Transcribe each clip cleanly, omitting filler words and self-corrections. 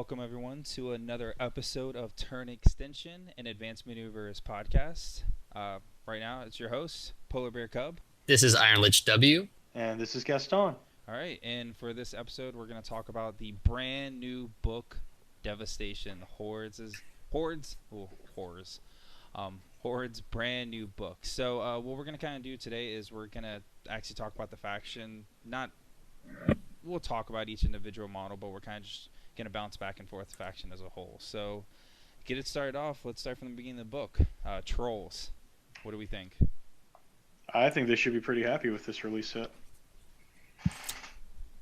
welcome everyone to another episode of Turn Extension and Advanced Maneuvers podcast. Right now, it's your host, Polar Bear Cub. This is Iron Lich W. And this is Gaston. All right, and for this episode, we're going to talk about the brand new book, Devastation. Hordes, Horde's brand new book. So, what we're going to kind of do today is we're going to actually talk about the faction. We'll talk about each individual model, but we're kind of just going to bounce back and forth the faction as a whole. So, get it started off. Let's start from the beginning of the book. Trolls. What do we think? I think they should be pretty happy with this release set.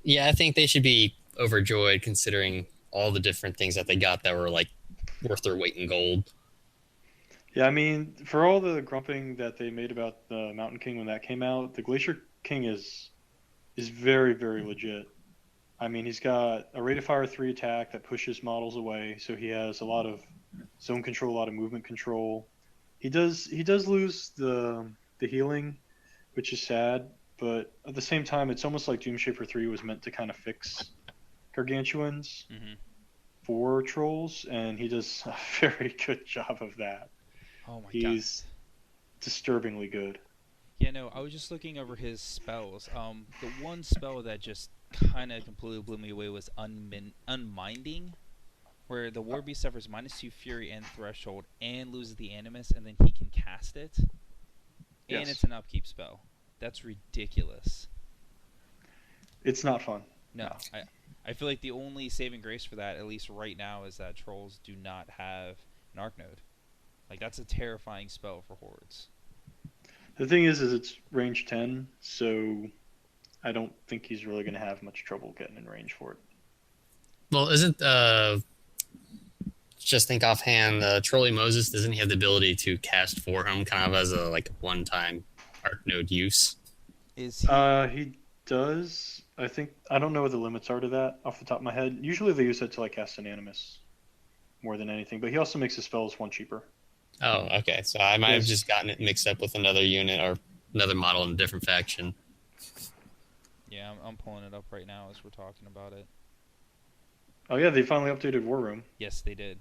Yeah, I think they should be overjoyed considering all the different things that they got that were like worth their weight in gold. Yeah, I mean, for all the grumping that they made about the Mountain King when that came out, the Glacier King is very, very legit. I mean, he's got a rate of fire 3 attack that pushes models away, so he has a lot of zone control, a lot of movement control. He does lose the healing, which is sad, but at the same time, it's almost like Doomshaper 3 was meant to kind of fix Gargantuans for trolls, and he does a very good job of that. Oh my god. He's disturbingly good. Yeah, no, I was just looking over his spells. The one spell that just kind of completely blew me away was Unminding, where the War Beast suffers -2 Fury and Threshold and loses the Animus, and then he can cast it. And Yes. it's an upkeep spell. That's ridiculous. It's not fun. No, I feel like the only saving grace for that, at least right now, is that trolls do not have an Arc Node. Like, that's a terrifying spell for hordes. The thing is it's range 10, so I don't think he's really going to have much trouble getting in range for it. Well, just think offhand, Trolley Moses, doesn't he have the ability to cast for him kind of as a one-time Arc Node use? Is he... He does. I don't know what the limits are to that off the top of my head. Usually they use that to cast an Animus more than anything, but he also makes his spells 1 cheaper. Oh, okay. So I might have just gotten it mixed up with another unit or another model in a different faction. Yeah, I'm pulling it up right now as we're talking about it. Oh yeah, they finally updated War Room. Yes, they did.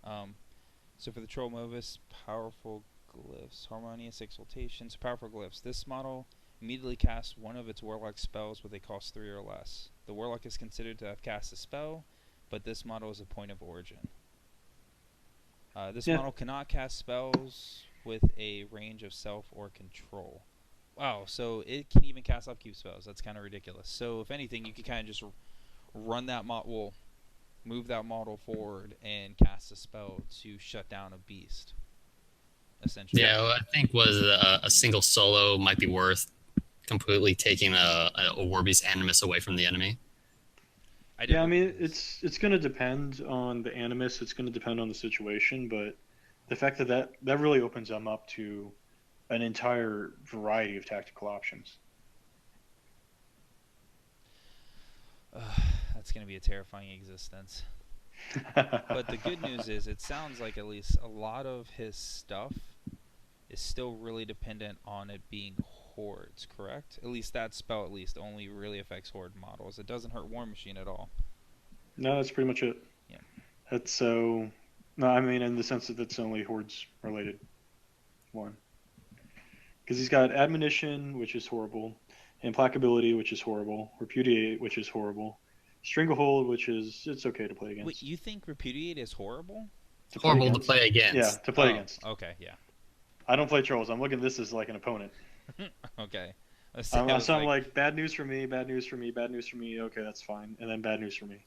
So for the Troll Movis, Powerful Glyphs, Harmonious Exaltation, so Powerful Glyphs. This model immediately casts one of its Warlock spells with a cost 3 or less. The Warlock is considered to have cast a spell, but this model is a point of origin. This model cannot cast spells with a range of self or control. Wow, so it can even cast upkeep spells. That's kind of ridiculous. So if anything, you could kind of just run that model, move that model forward, and cast a spell to shut down a beast, essentially. Yeah, well, I think a single solo might be worth completely taking a War Beast Animus away from the enemy. Yeah, I mean, it's going to depend on the Animus. It's going to depend on the situation, but the fact that really opens them up to an entire variety of tactical options. That's going to be a terrifying existence. But the good news is it sounds like at least a lot of his stuff is still really dependent on it being hordes, correct? At least that spell only really affects horde models. It doesn't hurt War Machine at all. No, that's pretty much it. Yeah. That's so... No, I mean in the sense that it's only hordes related one. Because he's got Admonition, which is horrible, Implacability, which is horrible, Repudiate, which is horrible, Stranglehold, which is... it's okay to play against. Wait, you think Repudiate is horrible? Horrible to play against. Yeah, to play against. Okay, yeah. I don't play trolls. I'm looking at this as like an opponent. Okay. I'm like, bad news for me, bad news for me, bad news for me. Okay, that's fine. And then bad news for me.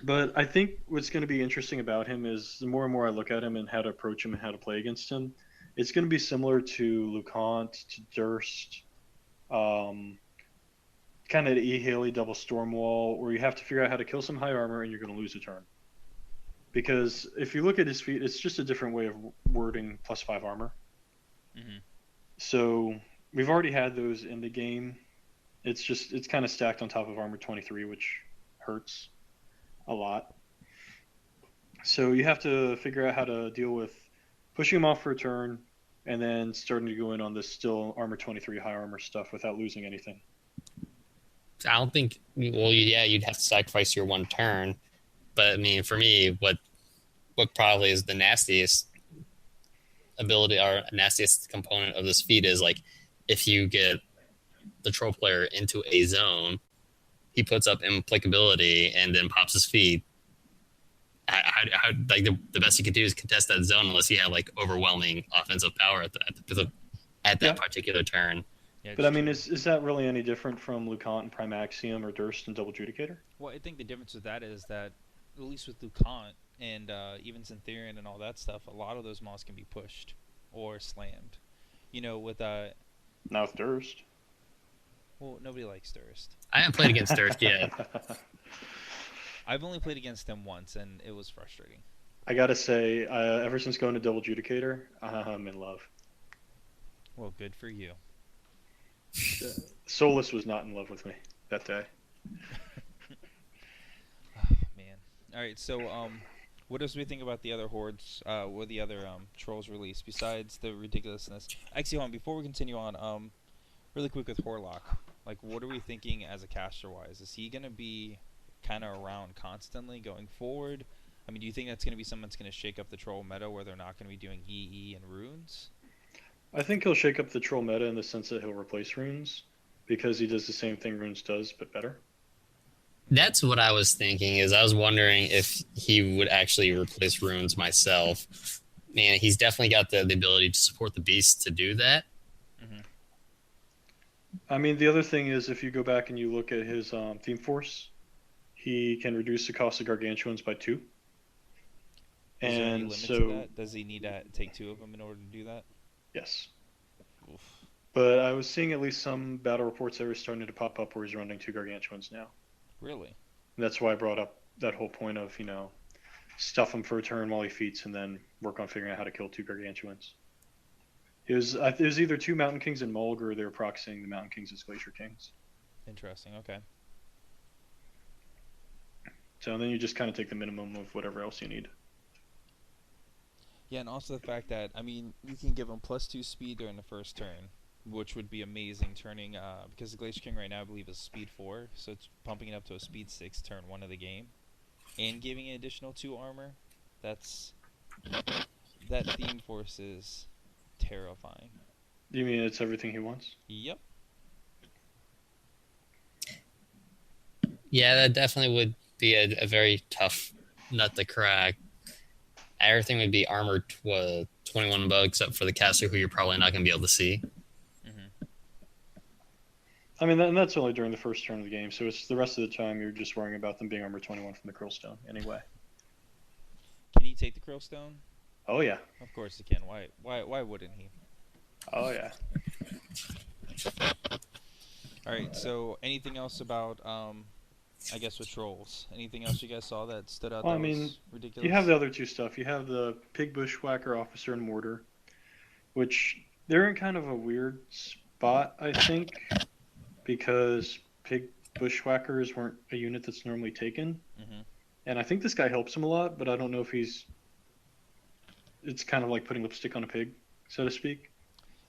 But I think what's going to be interesting about him is the more and more I look at him and how to approach him and how to play against him, it's going to be similar to LeConte, to Durst, kind of E. Haley double Stormwall, where you have to figure out how to kill some high armor and you're going to lose a turn. Because if you look at his feat, it's just a different way of wording +5 armor. Mm-hmm. So we've already had those in the game. It's kind of stacked on top of armor 23, which hurts a lot. So you have to figure out how to deal with pushing him off for a turn and then starting to go in on this still armor 23 high armor stuff without losing anything. I don't think. Well, yeah, you'd have to sacrifice your one turn, but I mean, for me, what probably is the nastiest ability or nastiest component of this feat is like if you get the troll player into a zone, he puts up implicability and then pops his feet. Like the best you could do is contest that zone unless you have like overwhelming offensive power at that Yeah. particular turn. Yeah, But it's I mean, true. is that really any different from Lucant and Primaxium or Durst and Double Judicator? Well, I think the difference with that is that, at least with Lucant and even Syntherian and all that stuff, a lot of those mobs can be pushed or slammed. You know, with Now with Durst. well, nobody likes Durst. I haven't played against Durst yet. I've only played against him once, and it was frustrating. I gotta say, ever since going to Double Judicator, I'm in love. Well, good for you. Solus was not in love with me that day. Man. All right, so what else do we think about the other hordes? What the other trolls released besides the ridiculousness? Actually, hold on, before we continue on, really quick with Horlock, like what are we thinking as a caster wise? Is he gonna be kind of around constantly going forward? I mean, do you think that's gonna be something that's gonna shake up the troll meta where they're not gonna be doing EE and runes? I think he'll shake up the troll meta in the sense that he'll replace runes because he does the same thing runes does, but better. That's what I was thinking. Is I was wondering if he would actually replace runes myself. Man, he's definitely got the ability to support the beast to do that. Mm-hmm. I mean, the other thing is if you go back and you look at his theme force, he can reduce the cost of gargantuans by 2. Is there any And limit so, to that? Does he need to take 2 of them in order to do that? yes. Oof. But I was seeing at least some battle reports that were starting to pop up where he's running 2 gargantuans now. Really? And that's why I brought up that whole point of, stuff him for a turn while he feats and then work on figuring out how to kill 2 gargantuans. It was either 2 Mountain Kings and Mulg, or they were proxying the Mountain Kings as Glacier Kings. Interesting. Okay. So then you just kind of take the minimum of whatever else you need. Yeah, and also the fact that, I mean, you can give him +2 speed during the first turn, which would be amazing, turning, because the Glacier King right now I believe is speed 4, so it's pumping it up to a speed 6 turn 1 of the game, and giving an additional 2 armor. That theme force is terrifying. You mean it's everything he wants? Yep. Yeah, that definitely would be a very tough nut to crack. Everything would be armored 21 above, except for the caster, who you're probably not going to be able to see. Mm-hmm. I mean, and that's only during the first turn of the game, so it's the rest of the time you're just worrying about them being armor 21 from the Krillstone anyway. Can he take the Krillstone? Oh, yeah. Of course he can. Why wouldn't he? Oh, yeah. Alright, so anything else about, I guess with trolls? Anything else you guys saw that stood out Well, that I mean, was ridiculous? You have the other 2 stuff. You have the Pig Bushwhacker Officer and Mortar, which they're in kind of a weird spot, I think, because Pig Bushwhackers weren't a unit that's normally taken. Mm-hmm. And I think this guy helps him a lot, but I don't know if it's kind of like putting lipstick on a pig, so to speak.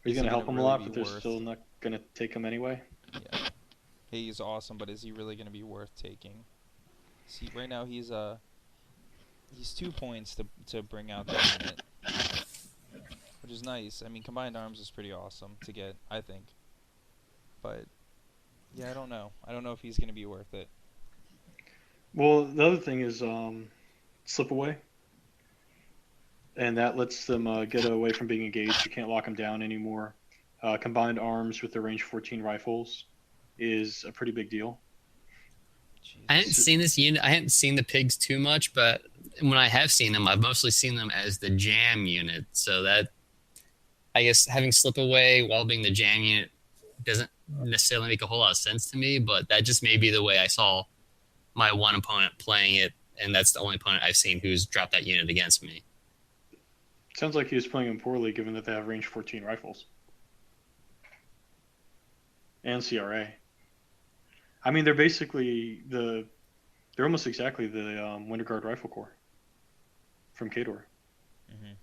He's going to help him a lot, but they're still not going to take him anyway. Yeah. He's awesome, but is he really going to be worth taking? See, right now he's 2 points to bring out that unit, which is nice. I mean, combined arms is pretty awesome to get, I think. But yeah, I don't know. I don't know if he's going to be worth it. Well, the other thing is Slip Away. And that lets them get away from being engaged. You can't lock them down anymore. Combined arms with the range 14 rifles is a pretty big deal. Jesus. I hadn't seen this unit. I hadn't seen the pigs too much, but when I have seen them, I've mostly seen them as the jam unit. So that, I guess, having slip away while being the jam unit doesn't necessarily make a whole lot of sense to me, but that just may be the way I saw my one opponent playing it, and that's the only opponent I've seen who's dropped that unit against me. Sounds like he was playing them poorly, given that they have range 14 rifles and CRA. I mean, they're basically they're almost exactly the Winter Guard Rifle Corps from Kador. Mm-hmm.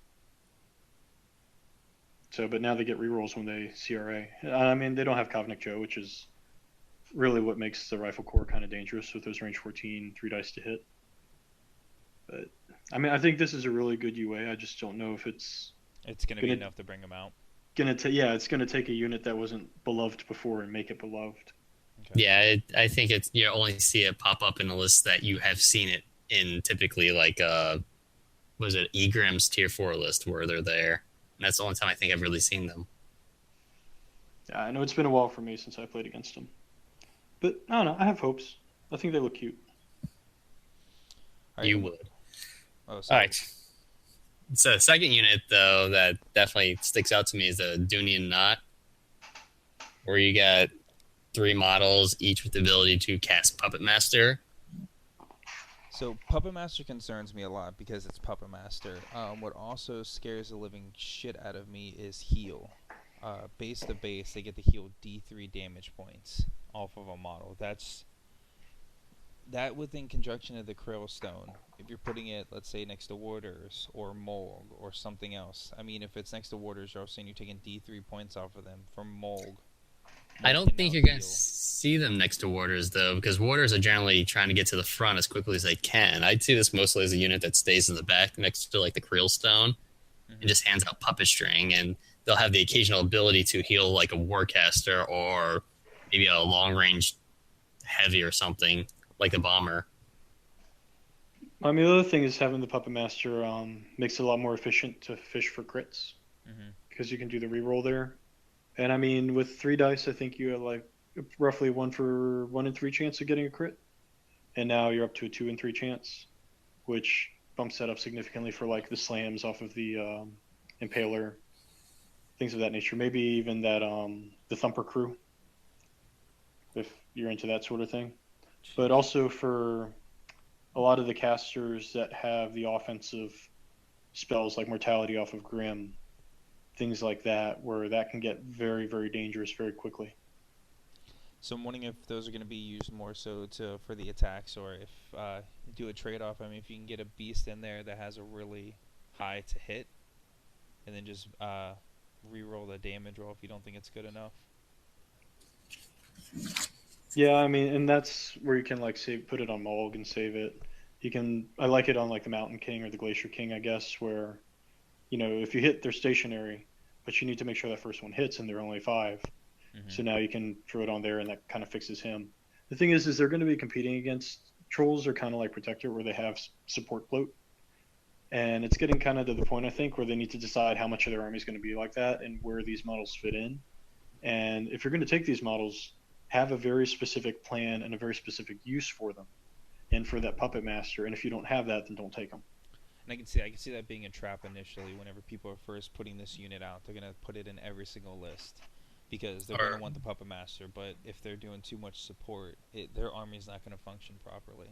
So, but now they get rerolls when they CRA. I mean, they don't have Kovnik Joe, which is really what makes the rifle core kind of dangerous with those range 14 3 dice to hit. But I mean, I think this is a really good UA. I just don't know if it's It's going to be gonna enough to bring him out. gonna take. Yeah, it's gonna take a unit that wasn't beloved before and make it beloved. Okay. Yeah, I think it's you only see it pop up in a list that you have seen it in, typically like was it Egram's tier 4 list where they're there. And that's the only time I think I've really seen them. Yeah, I know it's been a while for me since I played against them, but I don't know. I have hopes. I think they look cute. All right. You would. Oh, All sorry. right. So the second unit, though, that definitely sticks out to me is the Dunian Knot, where you got 3 models, each with the ability to cast Puppet Master. So Puppet Master concerns me a lot because it's Puppet Master. What also scares the living shit out of me is heal. Base to base, they get to heal D3 damage points off of a model. That within conjunction of the Krill Stone. If you're putting it, let's say, next to Warders or Molg or something else. I mean, if it's next to Warders, you're saying you're taking D3 points off of them from Molg. I don't Molg can think now you're going to heal. see them next to Warders, though, because Warders are generally trying to get to the front as quickly as they can. I'd see this mostly as a unit that stays in the back next to, like, the Krill Stone and just hands out Puppet String, and they'll have the occasional ability to heal, like, a Warcaster or maybe a long-range heavy or something, like the Bomber. I mean, the other thing is having the Puppet Master makes it a lot more efficient to fish for crits because you can do the reroll there. And I mean, with 3 dice, I think you have like roughly 1 in 3 chance of getting a crit, and now you're up to a 2 in 3 chance, which bumps that up significantly for like the slams off of the Impaler, things of that nature. Maybe even that the Thumper Crew, if you're into that sort of thing. But also for a lot of the casters that have the offensive spells like Mortality off of Grim, things like that, where that can get very, very dangerous very quickly. So I'm wondering if those are going to be used more so for the attacks, or if you do a trade-off. I mean, if you can get a beast in there that has a really high to hit, and then just re-roll the damage roll if you don't think it's good enough. Yeah, I mean, and that's where you can like put it on Mulg and save it. You can, I like it on like the Mountain King or the Glacier King, I guess, where, if you hit, they're stationary, but you need to make sure that first one hits, and they're only 5. So now you can throw it on there, and that kind of fixes him. The thing is they're going to be competing against trolls, are kind of like Protector, where they have support bloat, and it's getting kind of to the point, I think, where they need to decide how much of their army is going to be like that and where these models fit in. And if you're going to take these models, have a very specific plan and a very specific use for them, and for that Puppet Master. And if you don't have that, then don't take them. And I can see that being a trap initially. Whenever people are first putting this unit out, they're gonna put it in every single list because they're gonna want the Puppet Master. But if they're doing too much support, their army's not gonna function properly.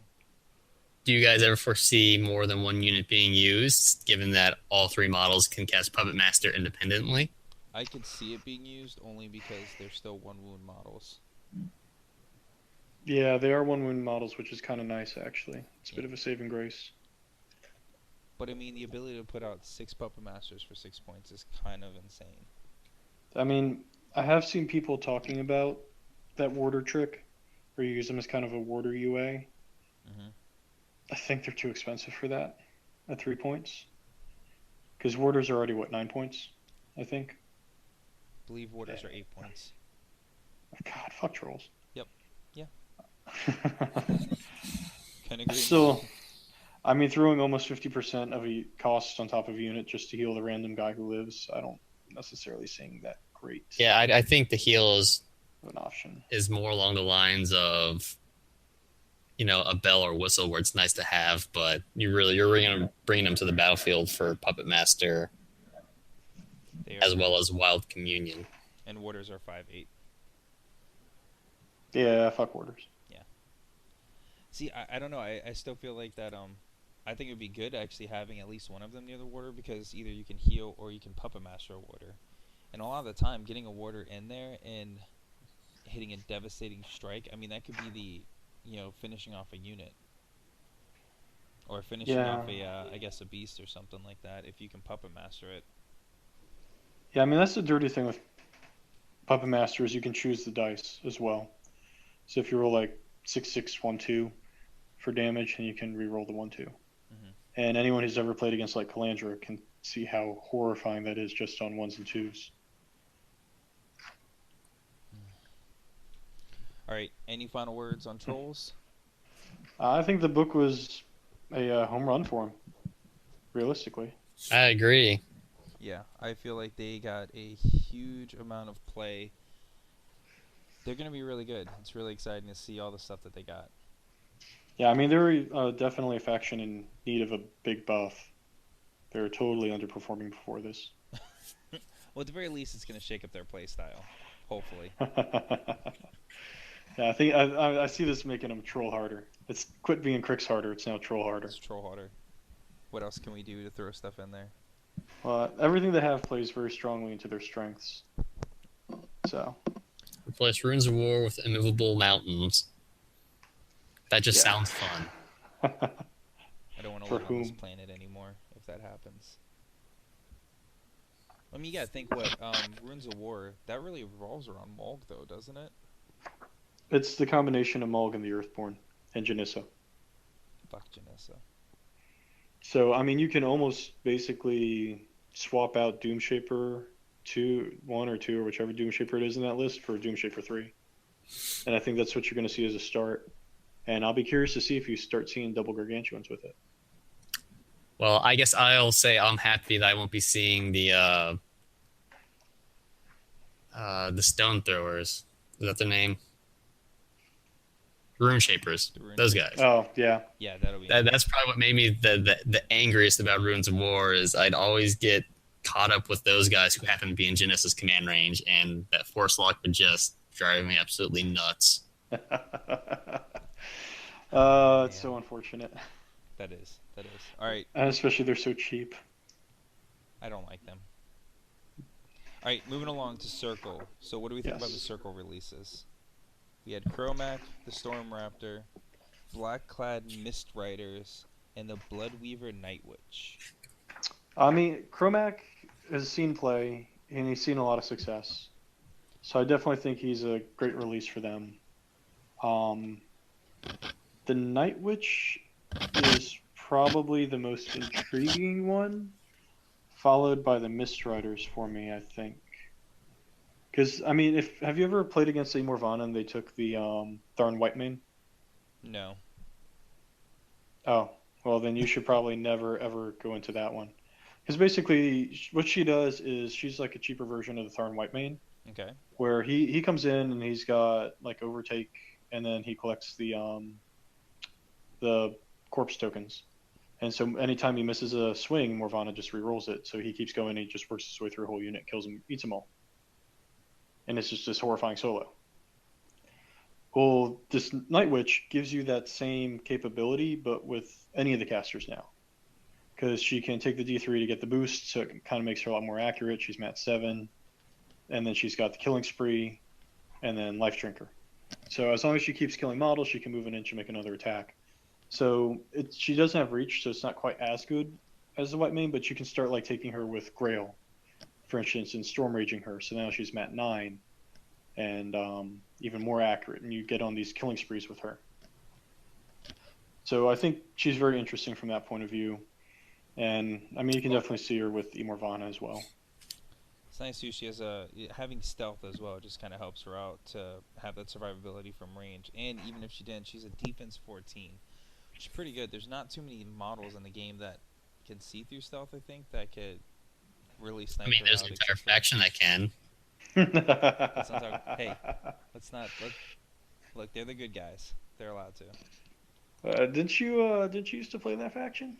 Do you guys ever foresee more than one unit being used, given that all 3 models can cast Puppet Master independently? I could see it being used only because they're still 1 wound models. Yeah, they are 1 wound models, which is kind of nice, actually. It's a bit of a saving grace. But I mean, the ability to put out 6 Puppet Masters for 6 points is kind of insane. I mean, I have seen people talking about that warder trick, where you use them as kind of a warder UA. I think they're too expensive for that at 3 points. Because warders are already, 9 points, I think? I believe warders are 8 points. God, fuck trolls. Yep. Yeah. Can agree. Still, I mean, throwing almost 50% of a cost on top of a unit just to heal the random guy who lives, I don't necessarily seeing that great. Yeah, I think the heal is an option. Is more along the lines of, a bell or whistle where it's nice to have, but you're bringing them to the battlefield for Puppet Master as well as Wild Communion. And warders are 5/8. Yeah, fuck warders. Yeah. See, I don't know. I still feel like that. I think it would be good actually having at least one of them near the warder, because either you can heal or you can Puppet Master a warder. And a lot of the time, getting a warder in there and hitting a devastating strike, I mean, that could be the, finishing off a unit. Or finishing off I guess a beast or something like that, if you can Puppet Master it. Yeah, I mean, that's the dirty thing with Puppet Master, is you can choose the dice as well. So if you roll like 6/6/1/2 for damage, and you can re-roll the 1/2. Hmm. And anyone who's ever played against like Calandra can see how horrifying that is just on 1s and 2s. All right. Any final words on trolls? I think the book was a home run for him, realistically. I agree. Yeah, I feel like they got a huge amount of play. They're going to be really good. It's really exciting to see all the stuff that they got. Yeah, I mean, they're definitely a faction in need of a big buff. They were totally underperforming before this. Well, at the very least, it's going to shake up their play style. Hopefully. Yeah, I think I see this making them troll harder. It's quit being Crix harder. It's now troll harder. It's troll harder. What else can we do to throw stuff in there? Everything they have plays very strongly into their strengths. So Replace Runes of War with immovable mountains. That just sounds fun. I don't want to For live on this whom? planet anymore if that happens. I mean, you gotta think what Runes of War, that really revolves around Mulg, though, doesn't it? It's the combination of Mulg and the Earthborn and Janissa. Fuck Janissa. So I mean, you can almost basically swap out Doomshaper 1 or 2 or whichever Doomshaper it is in that list for Doomshaper 3, and I think that's what you're going to see as a start. And I'll be curious to see if you start seeing double Gargantuans with it. Well, I guess I'll say I'm happy that I won't be seeing the Stone Throwers. Is that their name? Rune Shapers. Those guys. Oh yeah. Yeah, that'll be. That's probably what made me the angriest about Runes of War is I'd always get caught up with those guys who happen to be in Genesis command range, and that Force Lock would just drive me absolutely nuts. It's so unfortunate. That is. All right. And especially they're so cheap. I don't like them. All right, moving along to Circle. So what do we think about the Circle releases? We had Chromac, the Storm Raptor, Black-clad Mist Riders, and the Bloodweaver Night Witch. I mean, Chromac has seen play, and he's seen a lot of success. So I definitely think he's a great release for them. The Night Witch is probably the most intriguing one, followed by the Mist Riders for me, I think. Because, I mean, have you ever played against a Morvana and they took the Tharn Whitemane? No. Oh, well, then you should probably never, ever go into that one. Because basically, what she does is she's like a cheaper version of the Tharn Whitemane. Okay. Where he comes in and he's got, like, Overtake, and then he collects the corpse tokens. And so anytime he misses a swing, Morvana just rerolls it. So he keeps going and he just works his way through a whole unit, kills them, eats them all. And it's just this horrifying solo. Well, this Night Witch gives you that same capability, but with any of the casters now. Because she can take the D3 to get the boost, so it kind of makes her a lot more accurate. She's Mat 7. And then she's got the Killing Spree, and then Life Drinker. So as long as she keeps killing models, she can move an inch and make another attack. So she doesn't have reach, so it's not quite as good as the Whitemane, but you can start like taking her with Grail, for instance, and Storm Raging her. So now she's Mat 9, and even more accurate, and you get on these killing sprees with her. So I think she's very interesting from that point of view. And I mean, you can definitely see her with Imorvana as well. It's nice too. She has having stealth as well. Just kind of helps her out to have that survivability from range. And even if she didn't, she's a defense 14, which is pretty good. There's not too many models in the game that can see through stealth. I think that could really snipe. I mean, her there's out an entire faction that can. Hey, let's not look. They're the good guys. They're allowed to. Didn't you used to play in that faction?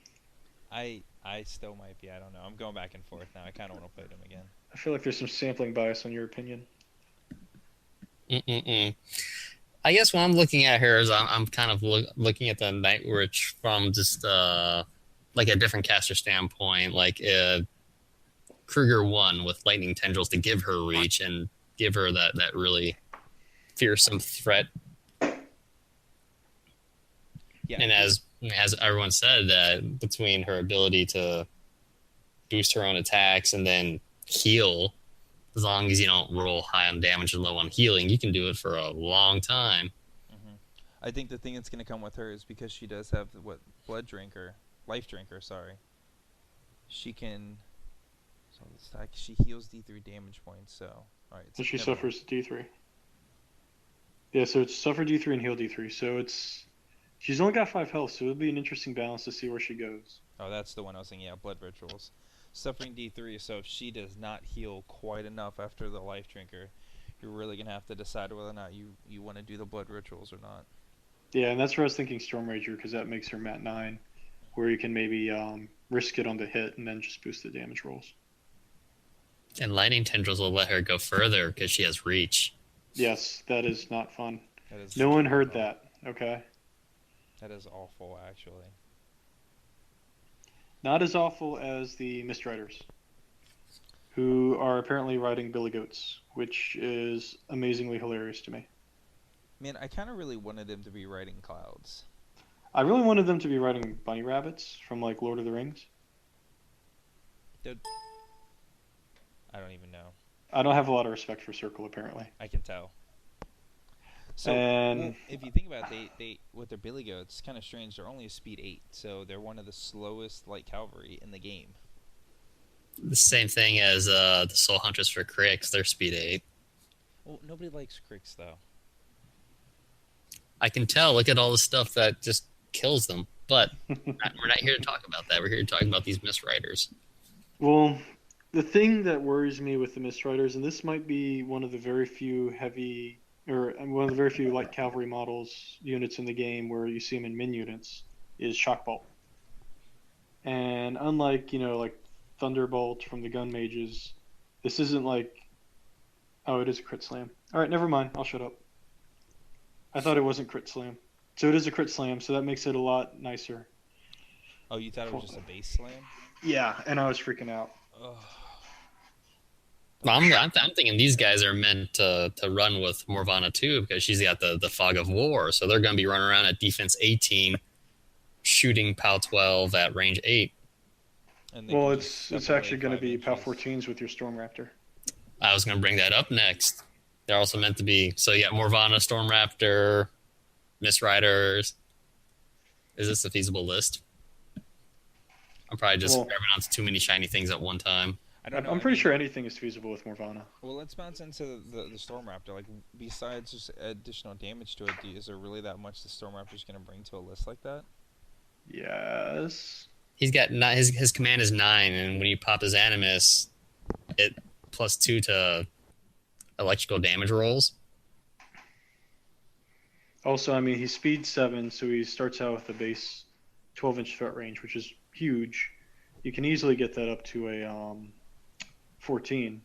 I still might be. I don't know. I'm going back and forth now. I kind of want to play them again. I feel like there's some sampling bias on your opinion. I guess what I'm looking at here is I'm kind of looking at the Night Witch from just like a different caster standpoint, like Kruger 1 with Lightning Tendrils to give her reach and give her that really fearsome threat. Yeah. And as everyone said, that between her ability to boost her own attacks and then heal, as long as you don't roll high on damage and low on healing, you can do it for a long time. I think the thing that's going to come with her is because she does have what blood drinker, life drinker. Sorry, she can. So it's like she heals D3 damage points. So all right, And she never mind. suffers D3. Yeah, so it's suffer D3 and heal D3. So she's only got 5 health, so it'll be an interesting balance to see where she goes. Oh, that's the one I was thinking. Yeah, blood rituals. Suffering D3. So if she does not heal quite enough after the life drinker, you're really gonna have to decide whether or not you want to do the blood rituals or not. Yeah, and that's where I was thinking Storm Rager because that makes her Mat 9, where you can maybe risk it on the hit and then just boost the damage rolls. And lightning tendrils will let her go further because she has reach. Yes, that is not fun. That is No one heard awful. that, okay? That is awful, actually. Not as awful as the Mist Riders, who are apparently riding Billy Goats, which is amazingly hilarious to me. Man, I kind of really wanted him to be riding clouds. I really wanted them to be riding bunny rabbits from like Lord of the Rings. Dude, I don't even know. I don't have a lot of respect for Circle apparently. I can tell. So, And well, if you think about it, they with their billy goats, it's kind of strange. They're only a speed 8, so they're one of the slowest light cavalry in the game. The same thing as the Soul Hunters for Cricks. They're speed 8. Well, nobody likes Cricks, though. I can tell. Look at all the stuff that just kills them. But we're not here to talk about that. We're here to talk about these Mist Riders. well, the thing that worries me with the Mist Riders, and this might be one of the very few heavy or one of the very few light cavalry models units in the game where you see them in min units, is Shockbolt. And unlike like Thunderbolt from the Gun Mages, this isn't like it is a crit slam. All right, never mind. I'll shut up. I thought it wasn't crit slam, so it is a crit slam. So that makes it a lot nicer. Oh, you thought it was just a base slam? Yeah, and I was freaking out. Ugh. Well, I'm thinking these guys are meant to run with Morvana too because she's got the Fog of War. So they're going to be running around at defense 18, shooting POW 12 at range 8. And they Well, can just it's step away actually going to 5 be POW inches. 14s with your Storm Raptor. I was going to bring that up next. They're also meant to be. So you got Morvana, Storm Raptor, Mist Riders. Is this a feasible list? I'm probably just grabbing onto too many shiny things at one time. I don't know. I'm pretty sure anything is feasible with Morvana. Well, let's bounce into the Storm Raptor. Like, besides just additional damage to it, is there really that much the Storm Raptor's going to bring to a list like that? Yes. He's got his command is 9, and when you pop his Animus, it +2 to electrical damage rolls. Also, I mean, he's speed 7, so he starts out with a base 12-inch threat range, which is huge. You can easily get that up to a 14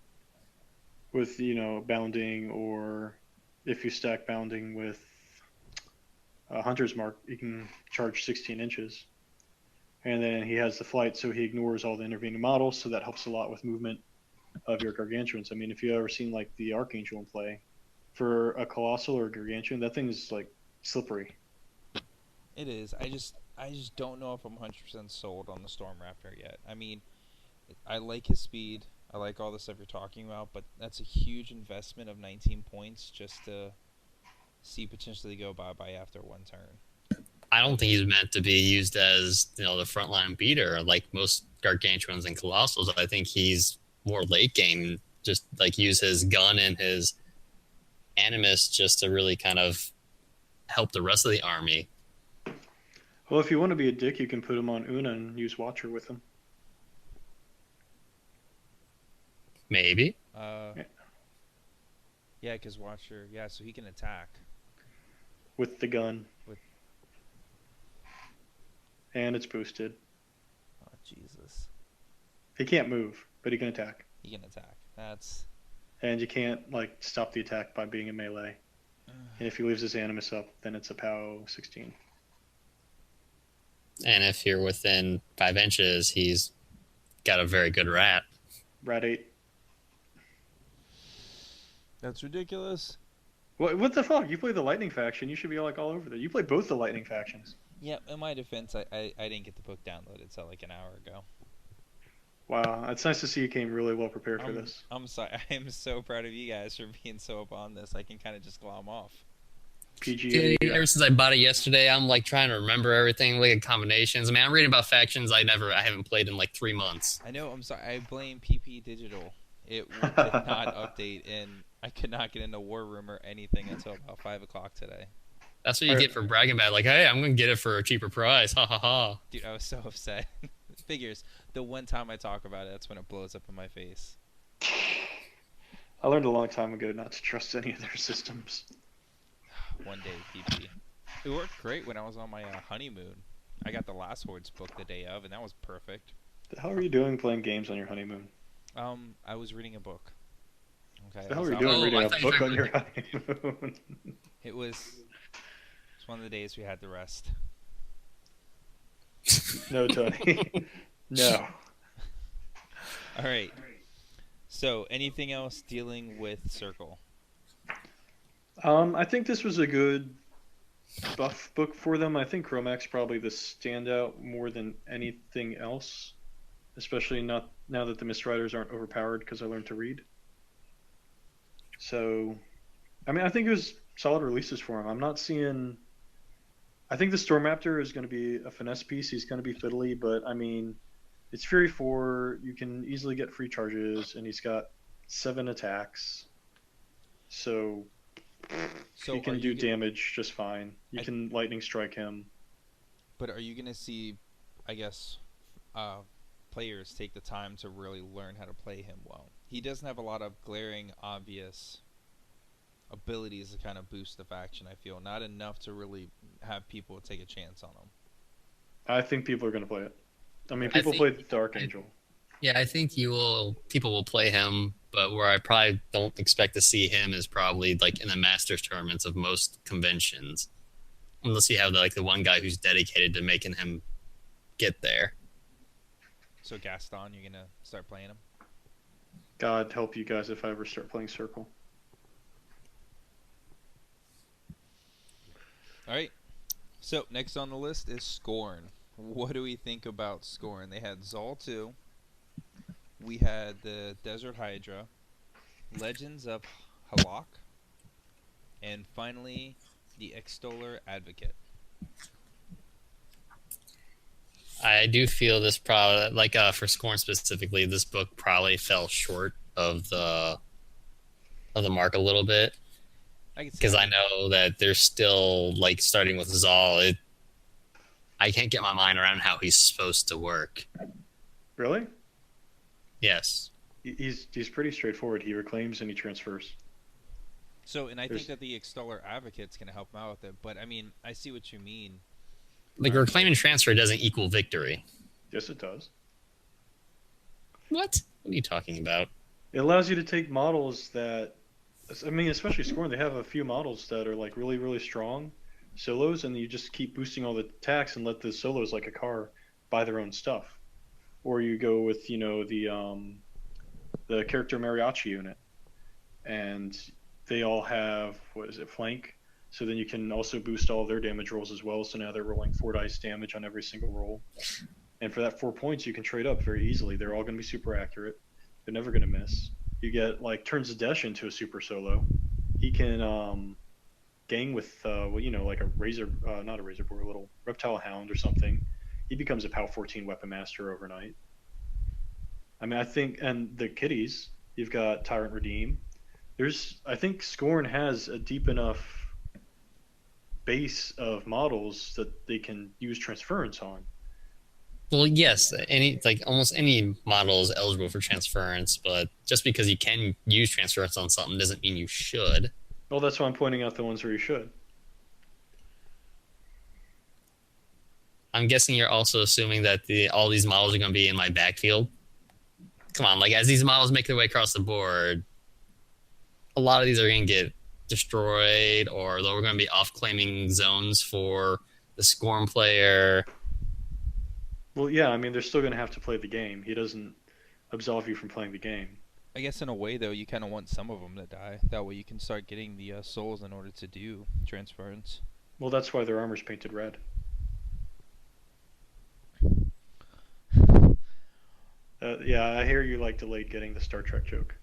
with, bounding, or if you stack bounding with Hunter's Mark, you can charge 16 inches. And then he has the flight, so he ignores all the intervening models, so that helps a lot with movement of your Gargantuans. I mean, if you've ever seen, like, the Archangel in play, for a Colossal or a Gargantuan, that thing is, like, slippery. It is. I just don't know if I'm 100% sold on the Storm Raptor yet. I mean, I like his speed. I like all the stuff you're talking about, but that's a huge investment of 19 points just to see potentially go bye-bye after one turn. I don't think he's meant to be used as the frontline beater like most Gargantuans and Colossals. I think he's more late game, just like use his gun and his Animus just to really kind of help the rest of the army. Well, if you want to be a dick, you can put him on Una and use Watcher with him. Maybe. Yeah, because Watcher, so he can attack. With the gun. And it's boosted. Oh, Jesus. He can't move, but he can attack. He can attack. That's... And you can't, like, stop the attack by being in melee. And if he leaves his Animus up, then it's a POW 16. And if you're within 5 inches, he's got a very good rat. Rat 8. That's ridiculous. What the fuck? You play the Lightning faction, you should be, like, all over that. You play both the Lightning factions. Yeah, in my defense, I didn't get the book downloaded until like an hour ago. Wow, it's nice to see you came really well prepared for this. I'm sorry. I am so proud of you guys for being so up on this. I can kind of just glom off. PGA. Dude, ever since I bought it yesterday, I'm like trying to remember everything, like combinations. I mean, I'm reading about factions I haven't played in like 3 months. I know. I'm sorry. I blame PP Digital. Did not update, and I could not get into War Room or anything until about 5 o'clock today. That's what you Are- get for bragging about it. Like, hey, I'm gonna get it for a cheaper price. Ha ha ha. Dude, I was so upset. Figures. The one time I talk about it, that's when it blows up in my face. I learned a long time ago not to trust any of their systems. One day, PP. It worked great when I was on my honeymoon. I got the Last Hordes book the day of, and that was perfect. The hell are you doing playing games on your honeymoon? I was reading a book. Okay. The hell are you I doing Oh, reading I a thought you book were on your honeymoon? It was one of the days we had to rest. No, Tony. No. All right. So, anything else dealing with Circle? I think this was a good buff book for them. I think Chromac's probably the standout more than anything else, especially not now that the Mistriders aren't overpowered because I learned to read. So, I mean, I think it was solid releases for him. I'm not seeing. I think the Storm Raptor is going to be a finesse piece. He's going to be fiddly, but I mean, it's Fury 4. You can easily get free charges, and he's got 7 attacks. So So he can are do you damage just fine. You I- can lightning strike him. But are you gonna see, I guess, players take the time to really learn how to play him well? He doesn't have a lot of glaring, obvious abilities to kind of boost the faction. I feel not enough to really have people take a chance on him. I think people are going to play it. I mean, I people think- play Dark Angel. Yeah, I think people will play him, but where I probably don't expect to see him is probably like in the Masters tournaments of most conventions, unless you have the one guy who's dedicated to making him get there. So Gaston, you're gonna start playing him. God help you guys if I ever start playing Circle. All right. So next on the list is Scorn. What do we think about Scorn? They had Zol 2. We had the Desert Hydra, Legends of Halak, and finally the Extoller Advocate. I do feel this probably for Scorn specifically, this book probably fell short of the mark a little bit. I can see Because that. I know that they're still starting with Zal. I can't get my mind around how he's supposed to work. Really? Yes. He's pretty straightforward. He reclaims and he transfers. So, and I There's- think that the Extoller Advocate's going to help him out with it. But, I mean, I see what you mean. Like, reclaim and transfer doesn't equal victory. Yes, it does. What? What are you talking about? It allows you to take models that, I mean, especially Scorn, they have a few models that are like really, really strong solos, and you just keep boosting all the attacks and let the solos like a car buy their own stuff. Or you go with, the character mariachi unit, and they all have flank. So then you can also boost all of their damage rolls as well. So now they're rolling 4 dice damage on every single roll. And for that 4 points, you can trade up very easily. They're all going to be super accurate. They're never going to miss. You get turns Dash into a super solo. He can gang with like a razor, not a razor boar, a little reptile hound or something. He becomes a POW 14 weapon master overnight. I mean, I think, and the kitties, you've got Tyrant Redeem. I think Scorn has a deep enough base of models that they can use transference on. Well, yes, almost any model is eligible for transference, but just because you can use transference on something doesn't mean you should. Well, that's why I'm pointing out the ones where you should. I'm guessing you're also assuming that all these models are going to be in my backfield. Come on, as these models make their way across the board, a lot of these are going to get destroyed, or we're going to be off-claiming zones for the Scorn player. Well, yeah, I mean, they're still going to have to play the game. He doesn't absolve you from playing the game. I guess in a way, though, you kind of want some of them to die. That way you can start getting the souls in order to do transference. Well, that's why their armor's painted red. Yeah, I hear you like delayed getting the Star Trek joke.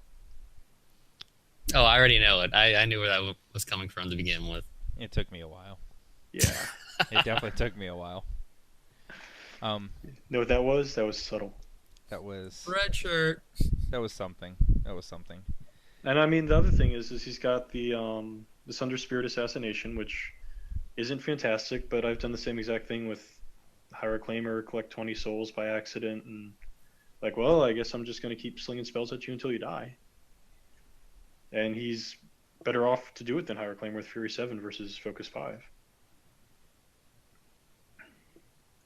Oh, I already know it. I knew where that was coming from to begin with. It took me a while. Yeah. It definitely took me a while. Um, Know what that was? That was subtle. that was Red shirt. that was something. That was something. And I mean, the other thing is he's got the Sunder Spirit Assassination, which isn't fantastic, but I've done the same exact thing with Hire a Claimer, collect 20 souls by accident, and like, well, I guess I'm just going to keep slinging spells at you until you die. And he's better off to do it than Hire a Claimer with Fury 7 versus Focus 5.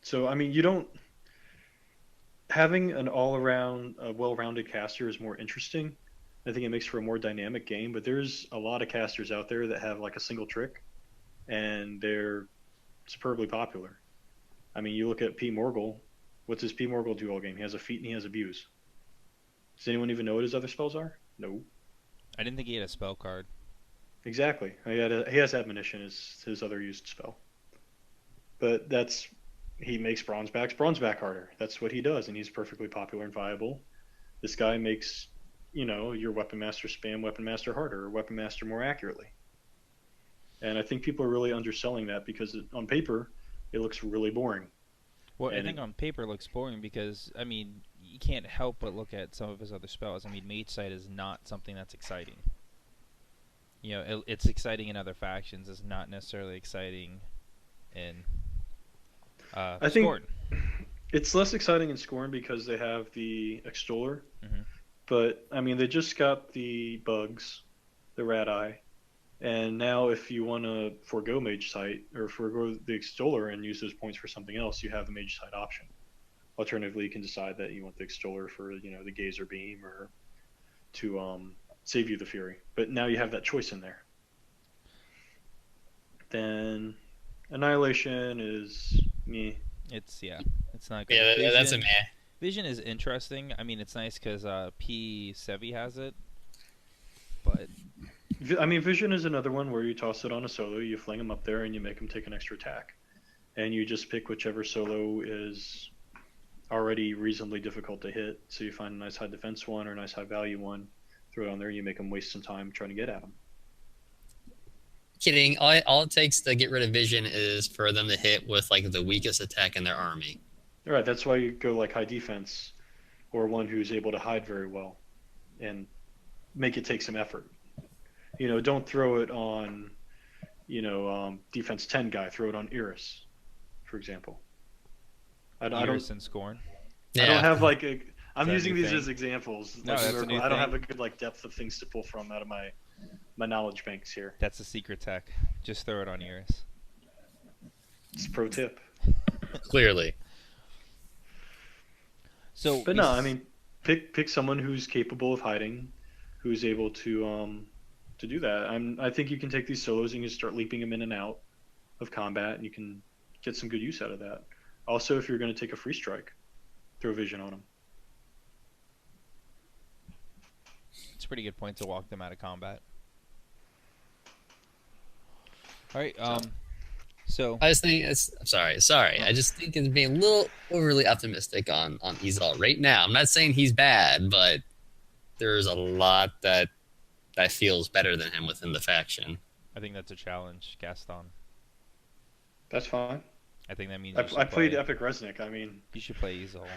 So, I mean, you don't. Having an all around, well rounded caster is more interesting. I think it makes for a more dynamic game, but there's a lot of casters out there that have like a single trick, and they're superbly popular. I mean, you look at P. Morgul. What's his P. Morgul do all game? He has a feat and he has abuse. Does anyone even know what his other spells are? No. I didn't think he had a spell card. Exactly. He has admonition as his other used spell. But he makes bronze back harder. That's what he does, and he's perfectly popular and viable. This guy makes, your Weapon Master spam Weapon Master harder or Weapon Master more accurately. And I think people are really underselling that because on paper, it looks really boring. Well, I And think on paper it looks boring because, I mean, you can't help but look at some of his other spells. I mean, Mage Sight is not something that's exciting. It's exciting in other factions. It's not necessarily exciting in I think Scorn. it's less exciting in Scorn because they have the Extoller. Mm-hmm. But, I mean, they just got the bugs, the Rat Eye. And now, if you want to forego Mage Sight or forego the Extoller and use those points for something else, you have the Mage Sight option. Alternatively, you can decide that you want the Extoller for the Gazer Beam or to save you the Fury. But now you have that choice in there. Then Annihilation is me. It's not good. Yeah, that's a meh. Vision is interesting. I mean, it's nice because P. Sevi has it, but I mean, Vision is another one where you toss it on a solo, you fling him up there, and you make him take an extra attack. And you just pick whichever solo is already reasonably difficult to hit. So you find a nice high defense one or a nice high value one, throw it on there, you make him waste some time trying to get at him. Kidding. All it takes to get rid of Vision is for them to hit with like the weakest attack in their army. All right, that's why you go like high defense or one who's able to hide very well and make it take some effort. Don't throw it on, defense 10 guy. Throw it on Iris, for example. I Iris don't. and Scorn. I don't have like I'm that a using new these thing? as examples. No, like, that's a new I don't thing. have a good like depth of things to pull from out of my knowledge banks here. That's a secret tech. Just throw it on Iris. It's a pro tip. Clearly. So, But no, I mean, pick someone who's capable of hiding, who's able to do that. I think you can take these solos and you can start leaping them in and out of combat, and you can get some good use out of that. Also, if you're going to take a free strike, throw Vision on them. it's a pretty good point to walk them out of combat. All right. So I just think sorry. I just think it's being a little overly optimistic on Izal right now. I'm not saying he's bad, but there's a lot that feels better than him within the faction. I think that's a challenge, Gaston. That's fine. I think that means I played Epic Resnick. I mean, you should play Izal.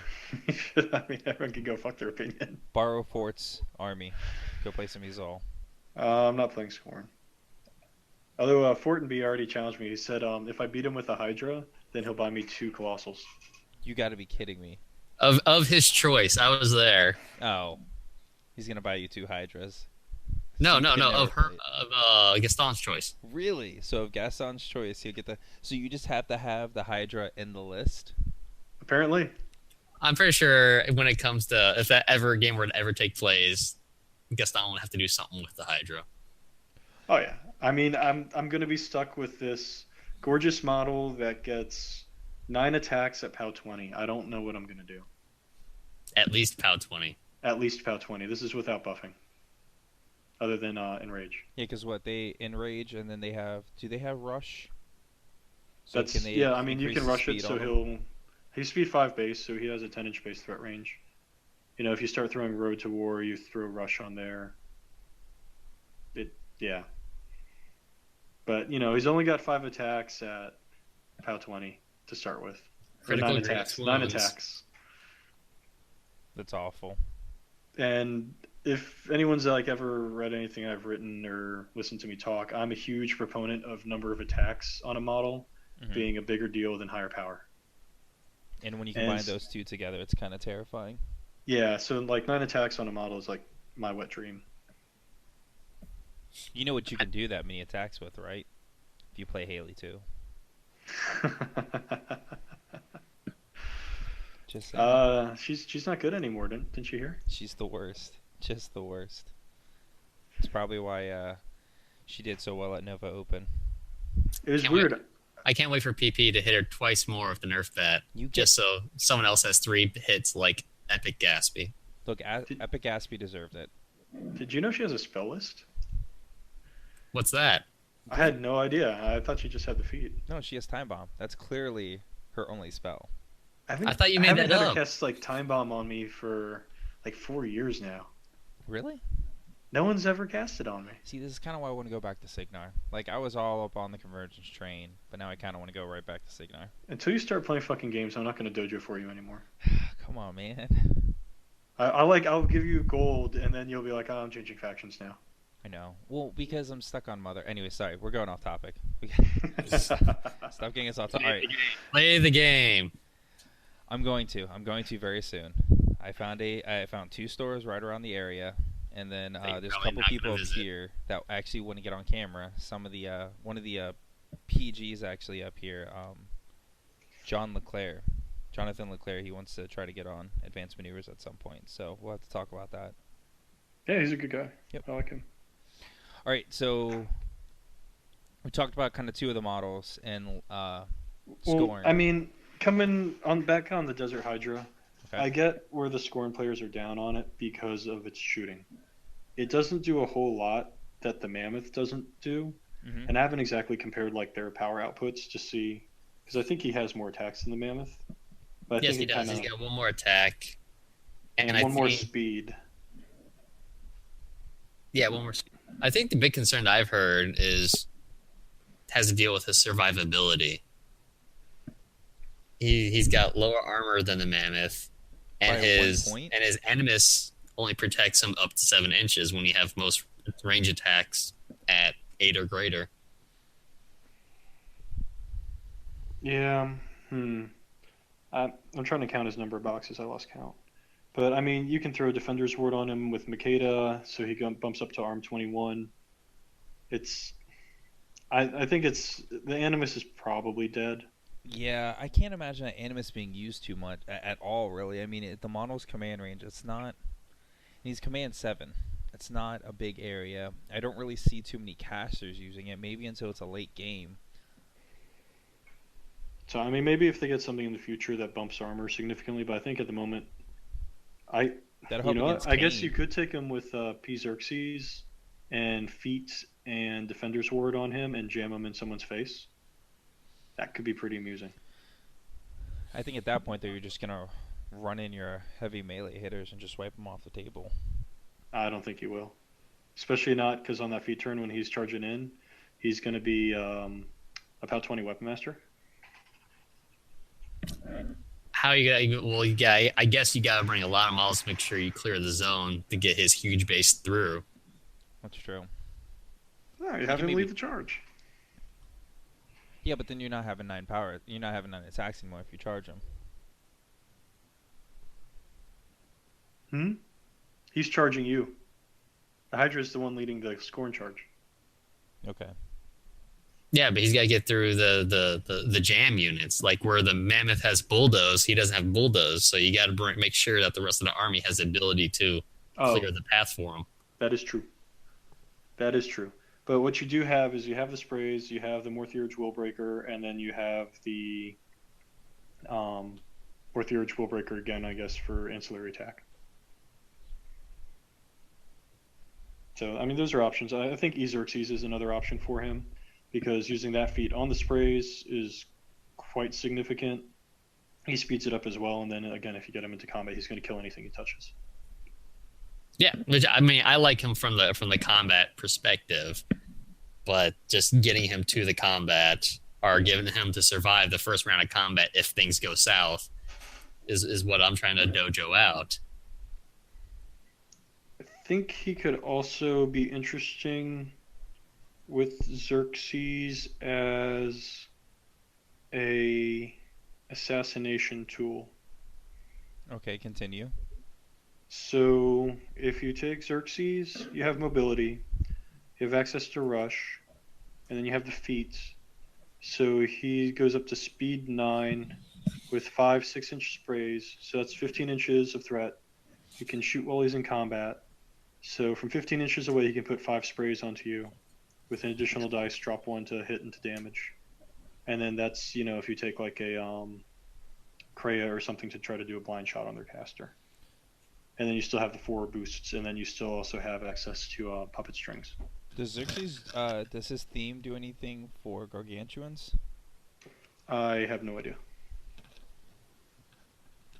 Everyone can go fuck their opinion. Borrow Fort's army. Go play some Izal. I'm not playing Scorn. Although Fortenby already challenged me. He said if I beat him with a Hydra, then he'll buy me 2 Colossals. You got to be kidding me. Of his choice, I was there. Oh, he's gonna buy you 2 Hydras. No, You can never of her, play it. of Gaston's choice. Really? So of Gaston's choice, he'll get the. So you just have to have the Hydra in the list. Apparently. I'm pretty sure when it comes to if that game were to ever take place, Gaston would have to do something with the Hydra. Oh yeah. I mean, I'm going to be stuck with this gorgeous model that gets 9 attacks at POW 20. I don't know what I'm going to do. At least POW 20. At least POW 20. This is without buffing. Other than Enrage. Yeah, because what they enrage and then they have. Do they have rush? So That's can they yeah. I mean, you increase can the rush it, speed so on them? he's speed 5 base, so he has a 10-inch base threat range. If you start throwing Road to War, you throw rush on there. Yeah. But he's only got 5 attacks at POW 20 to start with, or Critical greatest nine wounds. attacks. That's awful. And if anyone's like ever read anything I've written or listened to me talk, I'm a huge proponent of number of attacks on a model Hmm. being a bigger deal than higher power. And when you And combine those two together, it's kind of terrifying. yeah, so like 9 attacks on a model is like my wet dream. You know what you can do that many attacks with, right? If you play Haley too. Just saying. She's not good anymore, didn't you hear? She's the worst. Just the worst. It's probably why she did so well at Nova Open. It was Can't weird. I can't wait for PP to hit her twice more with the Nerf bat, You get just so someone else has 3 hits like Epic Gatsby. look. Epic Gatsby deserved it. Did you know she has a spell list? What's that? I had no idea. I thought she just had the feat. No, she has Time Bomb. That's clearly her only spell. I thought you made haven't that had up. her cast like Time Bomb on me for like 4 years now. Really? No one's ever cast it on me. See, this is kind of why I want to go back to Signar. Like, I was all up on the Convergence train, but now I kind of want to go right back to Signar. Until you start playing fucking games, I'm not going to dojo for you anymore. Come on, man. I'll give you gold, and then you'll be like, oh, I'm changing factions now. I know. Well, because I'm stuck on Mother. Anyway, sorry. We're going off topic. Stop getting us off topic. All right. Play the game. I'm going to very soon. I found 2 stores right around the area, and then That you're there's a probably couple not people gonna up visit. here that actually want to get on camera. Some of the one of the PGs actually up here, Jonathan Leclerc. He wants to try to get on Advanced Maneuvers at some point, so we'll have to talk about that. Yeah, he's a good guy. Yep. I like him. All right, so we talked about kind of 2 of the models and Well, scoring. I mean, coming on back on the Desert Hydra, Okay. I get where the scoring players are down on it because of its shooting. It doesn't do a whole lot that the Mammoth doesn't do, Hmm. and I haven't exactly compared like their power outputs to see, because I think he has more attacks than the Mammoth. But I Yes, think he it does. kinda, He's got 1 more attack. and I one more think- speed. Yeah, 1 more. I think the big concern that I've heard has to deal with his survivability. He's got lower armor than the Mammoth, and By 1 his point? Animus only protects him up to 7 inches when you have most range attacks at 8 or greater. Yeah. I'm trying to count his number of boxes. I lost count. But I mean, you can throw Defender's Ward on him with Makeda, so he bumps up to Arm 21. I think the Animus is probably dead. Yeah, I can't imagine that Animus being used too much at all, really. I mean, the model's command range, it's not... He's command 7. It's not a big area. I don't really see too many casters using it, maybe until it's a late game. So I mean, maybe if they get something in the future that bumps armor significantly, but I think at the moment, That'll you help know what? against I guess Kane. you could take him with P Xerxes and Feet and Defender's Ward on him and jam him in someone's face. That could be pretty amusing. I think at that point, though, you're just going to run in your heavy melee hitters and just wipe them off the table. I don't think he will, especially not because on that feat turn when he's charging in, he's going to be about 20 Weapon Master. How you got? Well, you got. I guess you got to bring a lot of models to make sure you clear the zone to get his huge base through. That's true. No, you have him maybe- lead the charge. Yeah, but then you're not having 9 power. You're not having 9 attacks anymore if you charge him. He's charging you. The Hydra is the one leading the scorn charge. Okay. Yeah, but he's got to get through the jam units, like where the Mammoth has bulldoze. He doesn't have bulldoze, so you got to make sure that the rest of the army has the ability to Oh, clear the path for him. that is true. That is true. But what you do have is you have the sprays, you have the Mortheurge Willbreaker, and then you have the Mortheurge Willbreaker again, I guess, for ancillary attack. So, I mean, those are options. I think Xerxes is another option for him because using that feat on the sprays is quite significant. He speeds it up as well, and then again, if you get him into combat, he's going to kill anything he touches. Yeah, which I mean, I like him from the combat perspective. but just getting him to the combat or giving him to survive the first round of combat if things go south is what I'm trying to dojo out. I think he could also be interesting with Xerxes as a assassination tool. Okay, continue. So if you take Xerxes, you have mobility, you have access to rush, and then you have the feats. So he goes up to speed 9 with 5 6-inch sprays. So that's 15 inches of threat. He can shoot while he's in combat. So from 15 inches away, he can put 5 sprays onto you with an additional dice, drop 1 to hit and to damage. And then that's, if you take like a Kreia or something to try to do a blind shot on their caster. And then you still have the 4 boosts, and then you still also have access to puppet strings. Does Xerxes, does his theme do anything for gargantuans? I have no idea.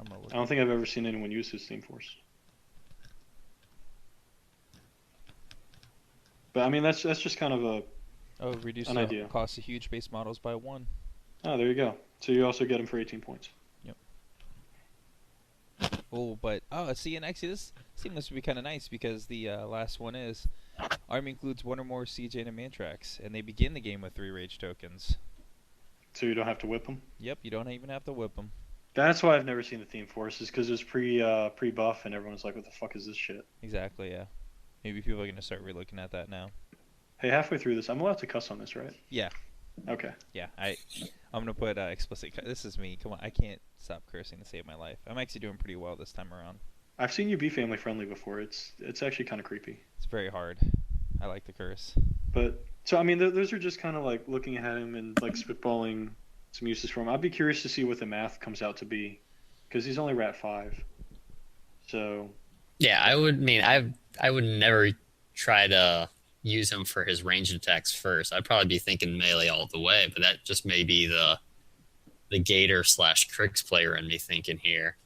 I'm gonna look. I don't think I've ever seen anyone use his theme force. But I mean, that's just kind of reduce an the idea. cost of huge base models by 1. Oh, there you go. So you also get him for 18 points. Oh, but see, and actually this seems to be kind of nice because the last one is army includes 1 or more CJ and Mantrax, and they begin the game with 3 rage tokens. So you don't have to whip them. Yep, you don't even have to whip them. That's why I've never seen the theme force, is because it was pre buff, and everyone's like, "What the fuck is this shit?" Exactly, yeah. Maybe people are gonna start relooking at that now. Hey, halfway through this, I'm allowed to cuss on this, right? Yeah. Okay. Yeah, I'm gonna put explicit. This is me. Come on, I can't stop cursing to save my life. I'm actually doing pretty well this time around. I've seen you be family friendly before. It's actually kind of creepy. It's very hard. I like to curse. But so I mean, those are just kind of like looking at him and like spitballing some uses for him. I'd be curious to see what the math comes out to be, because he's only Rat 5. So Yeah, I would never try to use him for his ranged attacks first. I'd probably be thinking melee all the way, but that just may be the Gator / Crix player in me thinking here.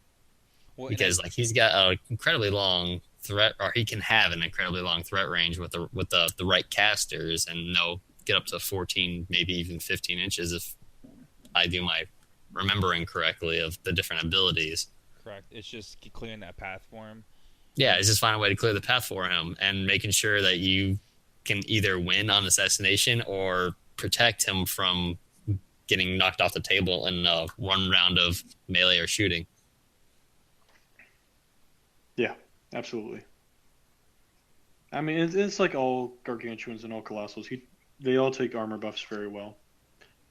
Well, Because like he's got an incredibly long threat, or he can have an incredibly long threat range with the right casters, and get up to 14, maybe even 15 inches if I do my remembering correctly of the different abilities. correct. It's just clearing that path for him. Yeah, it's just find a way to clear the path for him and making sure that you can either win on assassination or protect him from getting knocked off the table in one round of melee or shooting. yeah, absolutely. I mean, it's like all gargantuans and all colossals. They all take armor buffs very well,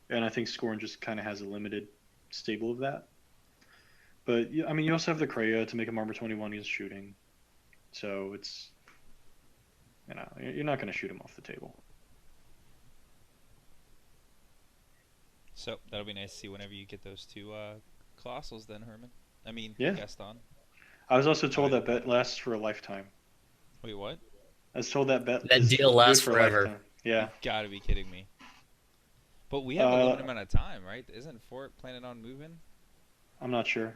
and I think Scorn just kind of has a limited stable of that. But I mean, you also have the Kreia to make him armor 21 against shooting, so it's you're not going to shoot him off the table. So that'll be nice to see whenever you get those 2 colossals, then, Herman. I mean, Yeah. Gaston. I was also told that bet lasts for a lifetime. Wait, what? I was told that bet That is deal good lasts for a forever. lifetime. Yeah. You gotta be kidding me. But we have a limited amount of time, right? Isn't Fort planning on moving? I'm not sure.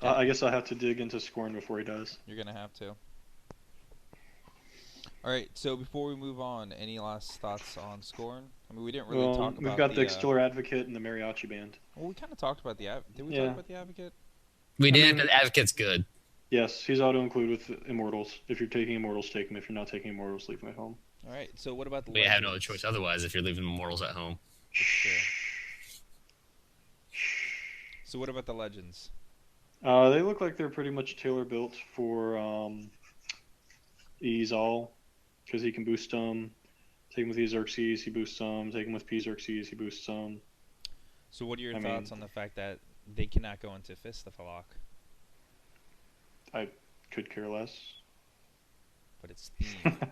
Yeah. I guess I'll have to dig into Scorn before he does. You're gonna have to. Alright, so before we move on, any last thoughts on Scorn? I mean, we didn't really talk about we've got the Explorer Advocate and the Mariachi Band. Well, we kind of talked about the Did we Yeah. talk about the Advocate? We did, mean- but Advocate's good. Yes, he's auto-include with Immortals. If you're taking Immortals, take him. If you're not taking Immortals, leave him at home. Alright, so what about the We have no other Legends? choice otherwise if you're leaving Immortals at home. So what about the Legends? They look like they're pretty much tailor-built for Ezal, because he can boost them. Take him with Xerxes, he boosts them. Take him with P-Xerxes, he boosts them. So what are your I thoughts mean- on the fact that they cannot go into Fist of Halak, I could care less. but it's themed.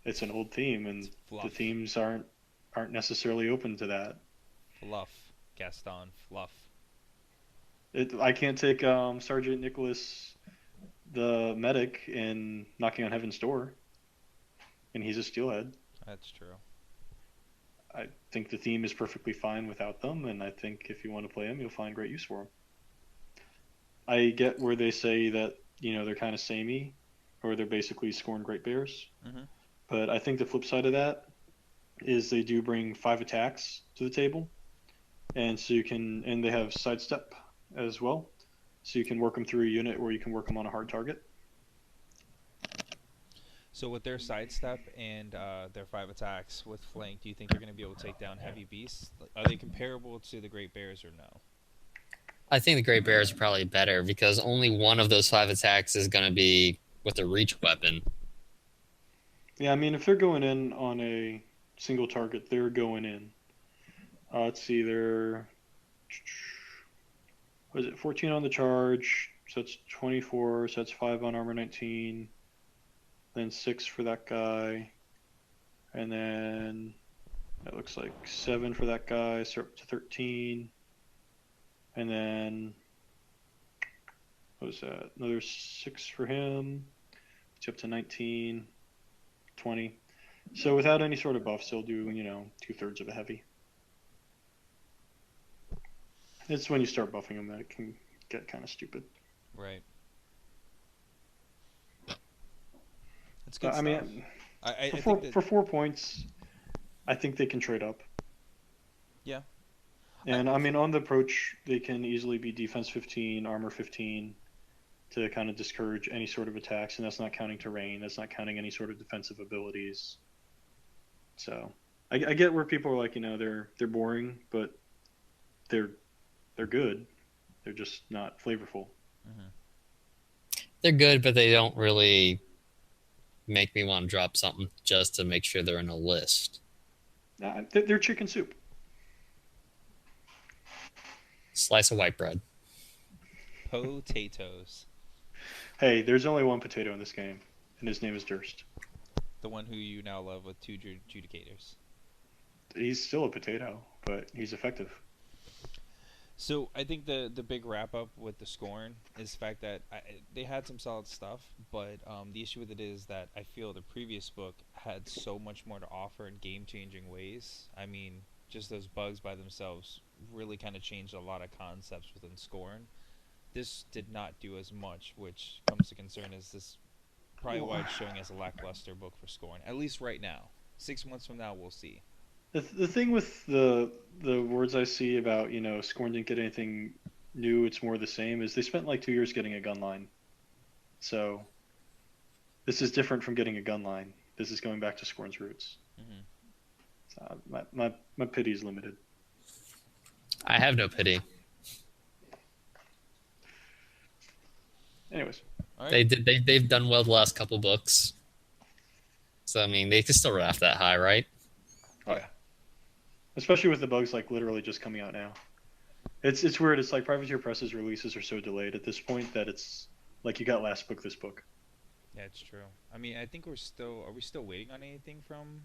It's an old theme, and It's fluff. the themes aren't necessarily open to that. Fluff. Gaston. Fluff. I can't take Sergeant Nicholas, the medic, in Knocking on Heaven's Door, and he's a steelhead. That's true. I think the theme is perfectly fine without them, and I think if you want to play them, you'll find great use for them. I get where they say that they're kind of samey, or they're basically Scorn Great Bears. Mhm. But I think the flip side of that is they do bring 5 attacks to the table, and so you can, and they have sidestep as well, so you can work them through a unit or you can work them on a hard target. So with their sidestep and their 5 attacks with flank, do you think they're going to be able to take down heavy beasts? Are they comparable to the Great Bears or no? I think the Great Bears are probably better because only one of those 5 attacks is going to be with a reach weapon. Yeah, I mean, if they're going in on a single target, they're going in. Let's see, they're, what is it, 14 on the charge, so that's 24, so that's 5 on armor 19, then 6 for that guy, and then that looks like 7 for that guy, so up to 13, and then, what was that, another 6 for him, it's up to 19, 20. So without any sort of buffs, they'll do, 2/3 of a heavy. It's when you start buffing them that it can get kind of stupid. Right. That's good I stuff. mean, I for think that, for 4 points, I think they can trade up. yeah. And I mean, on the approach, they can easily be defense 15, armor 15 to kind of discourage any sort of attacks, and that's not counting terrain. That's not counting any sort of defensive abilities. So I get where people are like, they're boring, but they're good. They're just not flavorful. Mm-hmm. They're good, but they don't really make me want to drop something just to make sure they're in a list. They're chicken soup. Slice of white bread. Potatoes. Hey, there's only one potato in this game, and his name is Durst. The one who you now love with 2 judicators. He's still a potato, but he's effective. So I think the big wrap up with the Scorn is the fact that they had some solid stuff, but the issue with it is that I feel the previous book had so much more to offer in game changing ways. I mean, just those bugs by themselves really kind of changed a lot of concepts within Scorn. This did not do as much, which comes to concern as this probably why it's showing as a lackluster book for Scorn, at least right now. 6 months from now, we'll see. The thing with the words I see about, Scorn didn't get anything new, it's more the same, is they spent like 2 years getting a gun line. So this is different from getting a gun line. This is going back to Scorn's roots. Mm-hmm. So my pity is limited. I have no pity. Anyways, All right. They've done well the last couple books. So I mean, they can still raft that high, right? oh yeah, especially with the bugs like literally just coming out now. It's weird. It's like Privateer Press's releases are so delayed at this point that it's like you got last book this book. Yeah, it's true. I mean, I think are we still waiting on anything from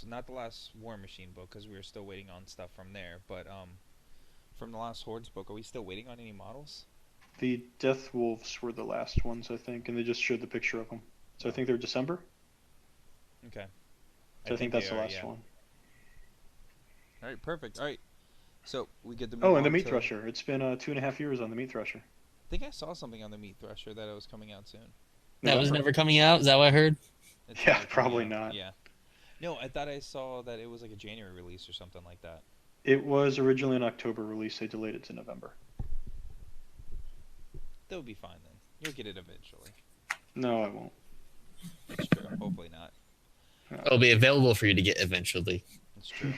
not the last War Machine book, because we were still waiting on stuff from there, but from the last Hordes book, are we still waiting on any models? The Death Wolves were the last ones, I think, and they just showed the picture of them. So I think they're December. Okay. So I think that's they the are, last yeah. one. All right, perfect. All right, so we get the. Oh, and the Meat Thresher. It's been 2.5 years on the Meat Thresher. I think I saw something on the Meat Thresher that it was coming out soon. That was November. never coming out. Is that what I heard? It's Yeah, never coming probably out. not. Yeah. No, I thought I saw that it was like a January release or something like that. It was originally an October release. They delayed it to November. That would be fine then. You'll get it eventually. No, I won't. That's true. Hopefully not. It'll be available for you to get eventually. That's true.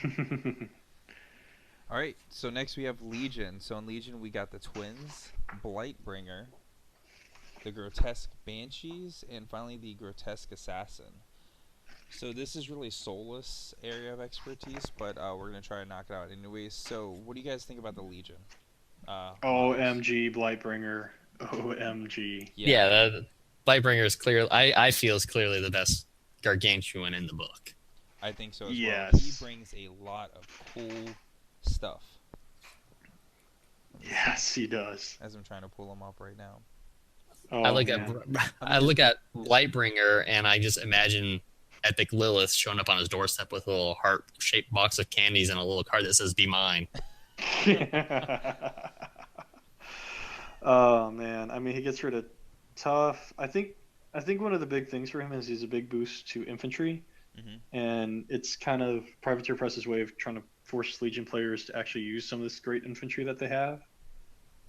All right, so next we have Legion. So in Legion we got the twins, Blightbringer, the grotesque Banshees, and finally the grotesque Assassin. So this is really Soulless area of expertise, but we're going to try to knock it out anyways. So what do you guys think about the Legion? Models? OMG, Blightbringer. OMG. Yeah, Lightbringer is clear. I feel is clearly the best gargantuan in the book. I think so as Yes. well. He brings a lot of cool stuff. Yes, he does. As I'm trying to pull him up right now. Oh, I look man. I look at Lightbringer and I just imagine Epic Lilith showing up on his doorstep with a little heart-shaped box of candies and a little card that says "Be mine." Oh man, I mean he gets rid of tough. I think one of the big things for him is he's a big boost to infantry Hmm. and it's kind of Privateer Press's way of trying to force Legion players to actually use some of this great infantry that they have.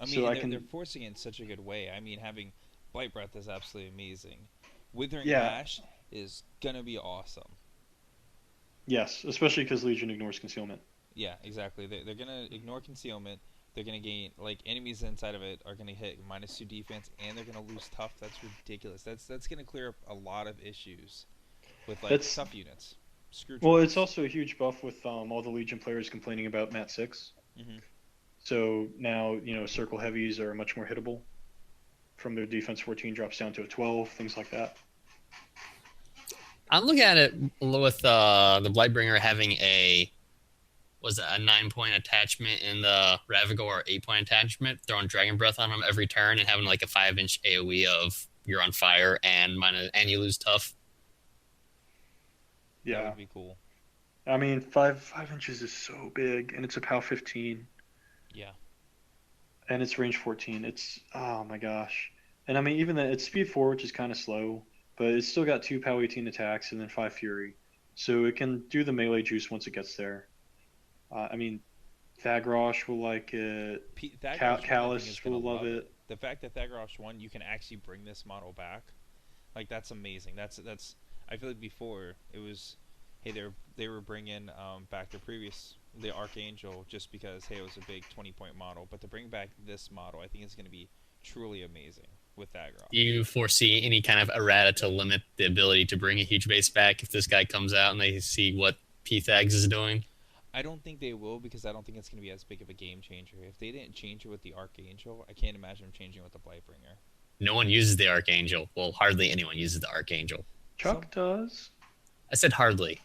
I mean, So and I they're can, forcing it in such a good way. I mean, having Blight Breath is absolutely amazing. Withering yeah, Ash is gonna be awesome. yes, especially because Legion ignores concealment. Yeah, exactly. They're gonna ignore concealment. They're gonna gain like enemies inside of it are gonna hit -2 defense, and they're gonna lose tough. That's ridiculous. That's gonna clear up a lot of issues with like That's tough units, screw well, it's troops. also a huge buff with all the Legion players complaining about Mat 6. Hmm. So now, circle heavies are much more hittable. From their defense 14 drops down to a 12, things like that. I'm looking at it with the Blightbringer having a was it a 9 point attachment in the Ravagor or 8 point attachment, throwing Dragon Breath on them every turn and having like a 5 inch AoE of you're on fire and you lose tough. That Yeah. would be cool. I mean, 5 inches is so big, and it's a POW 15, Yeah. and it's range 14. It's, oh my gosh. And I mean, even that, it's speed 4, which is kind of slow, but it's still got 2 POW 18 attacks and then 5 Fury. So it can do the melee juice once it gets there. I mean, Thagrosh will like it. Thagrosh one I think is Callus gonna will love love it. it. The fact that Thagrosh one you can actually bring this model back, like that's amazing. That's I feel like before it was, hey they were bringing back their previous the Archangel just because hey it was a big 20-point model, but to bring back this model I think it's gonna be truly amazing with Do Thagrosh. you foresee any kind of errata to limit the ability to bring a huge base back if this guy comes out and they see what P-Thags is doing? I don't think they will because I don't think it's gonna be as big of a game changer. If they didn't change it with the Archangel, I can't imagine them changing it with the Blightbringer. No one uses the Archangel. Well, hardly anyone uses the Archangel. Some Chuck does. I said hardly.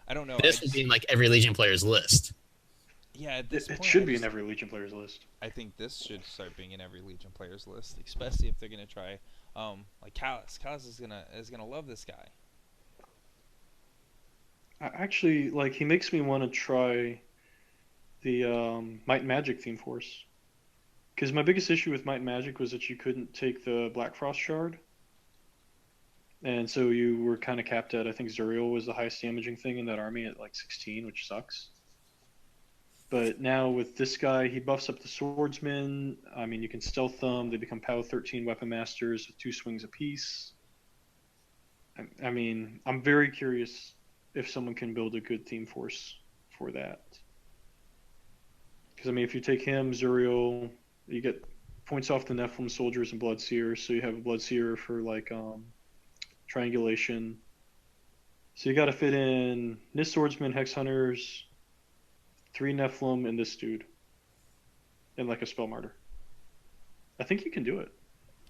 I don't know. I This would be just in like every Legion player's list. yeah at It, this it point I should be in just every Legion player's list. I think this should start being in every Legion player's list, especially if they're gonna try, like Callus. Callus is gonna love this guy. Actually, like, he makes me want to try the Might and Magic theme force. Because my biggest issue with Might and Magic was that you couldn't take the Black Frost Shard. And so you were kind of capped at, I think Zuriel was the highest damaging thing in that army at like 16, which sucks. But now with this guy, he buffs up the swordsmen. I mean, you can stealth them. They become POW 13 weapon masters with 2 swings apiece. I mean, I'm very curious if someone can build a good theme force for that. Because I mean, if you take him, Zuriel, you get points off the Nephilim soldiers and Bloodseer, so you have a Bloodseer for like triangulation. So you got to fit in Nis Swordsman, Hex Hunters, 3 Nephilim, and this dude, and like a Spell Martyr. I think you can do it.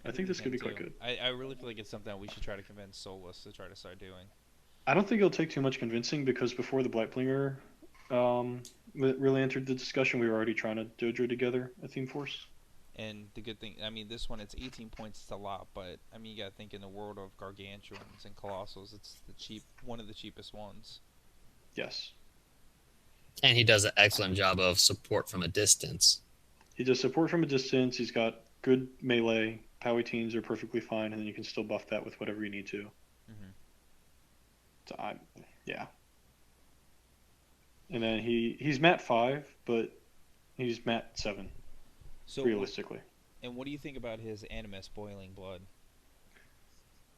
I think You this could can be too. quite good. I really feel like it's something that we should try to convince Solus to try to start doing. I don't think it'll take too much convincing because before the Blightblinger really entered the discussion, we were already trying to dojo together a theme force. And the good thing, I mean, this one it's 18 points, it's a lot, but I mean, you gotta think in the world of gargantuans and colossals, it's one of the cheapest ones. Yes. And he does an excellent job of support from a distance. He does support from a distance. He's got good melee. Powy teams are perfectly fine, and then you can still buff that with whatever you need to. Hmm. So yeah. And then he's mat 5, but he's mat 7 So, realistically. and what do you think about his Animus Boiling Blood?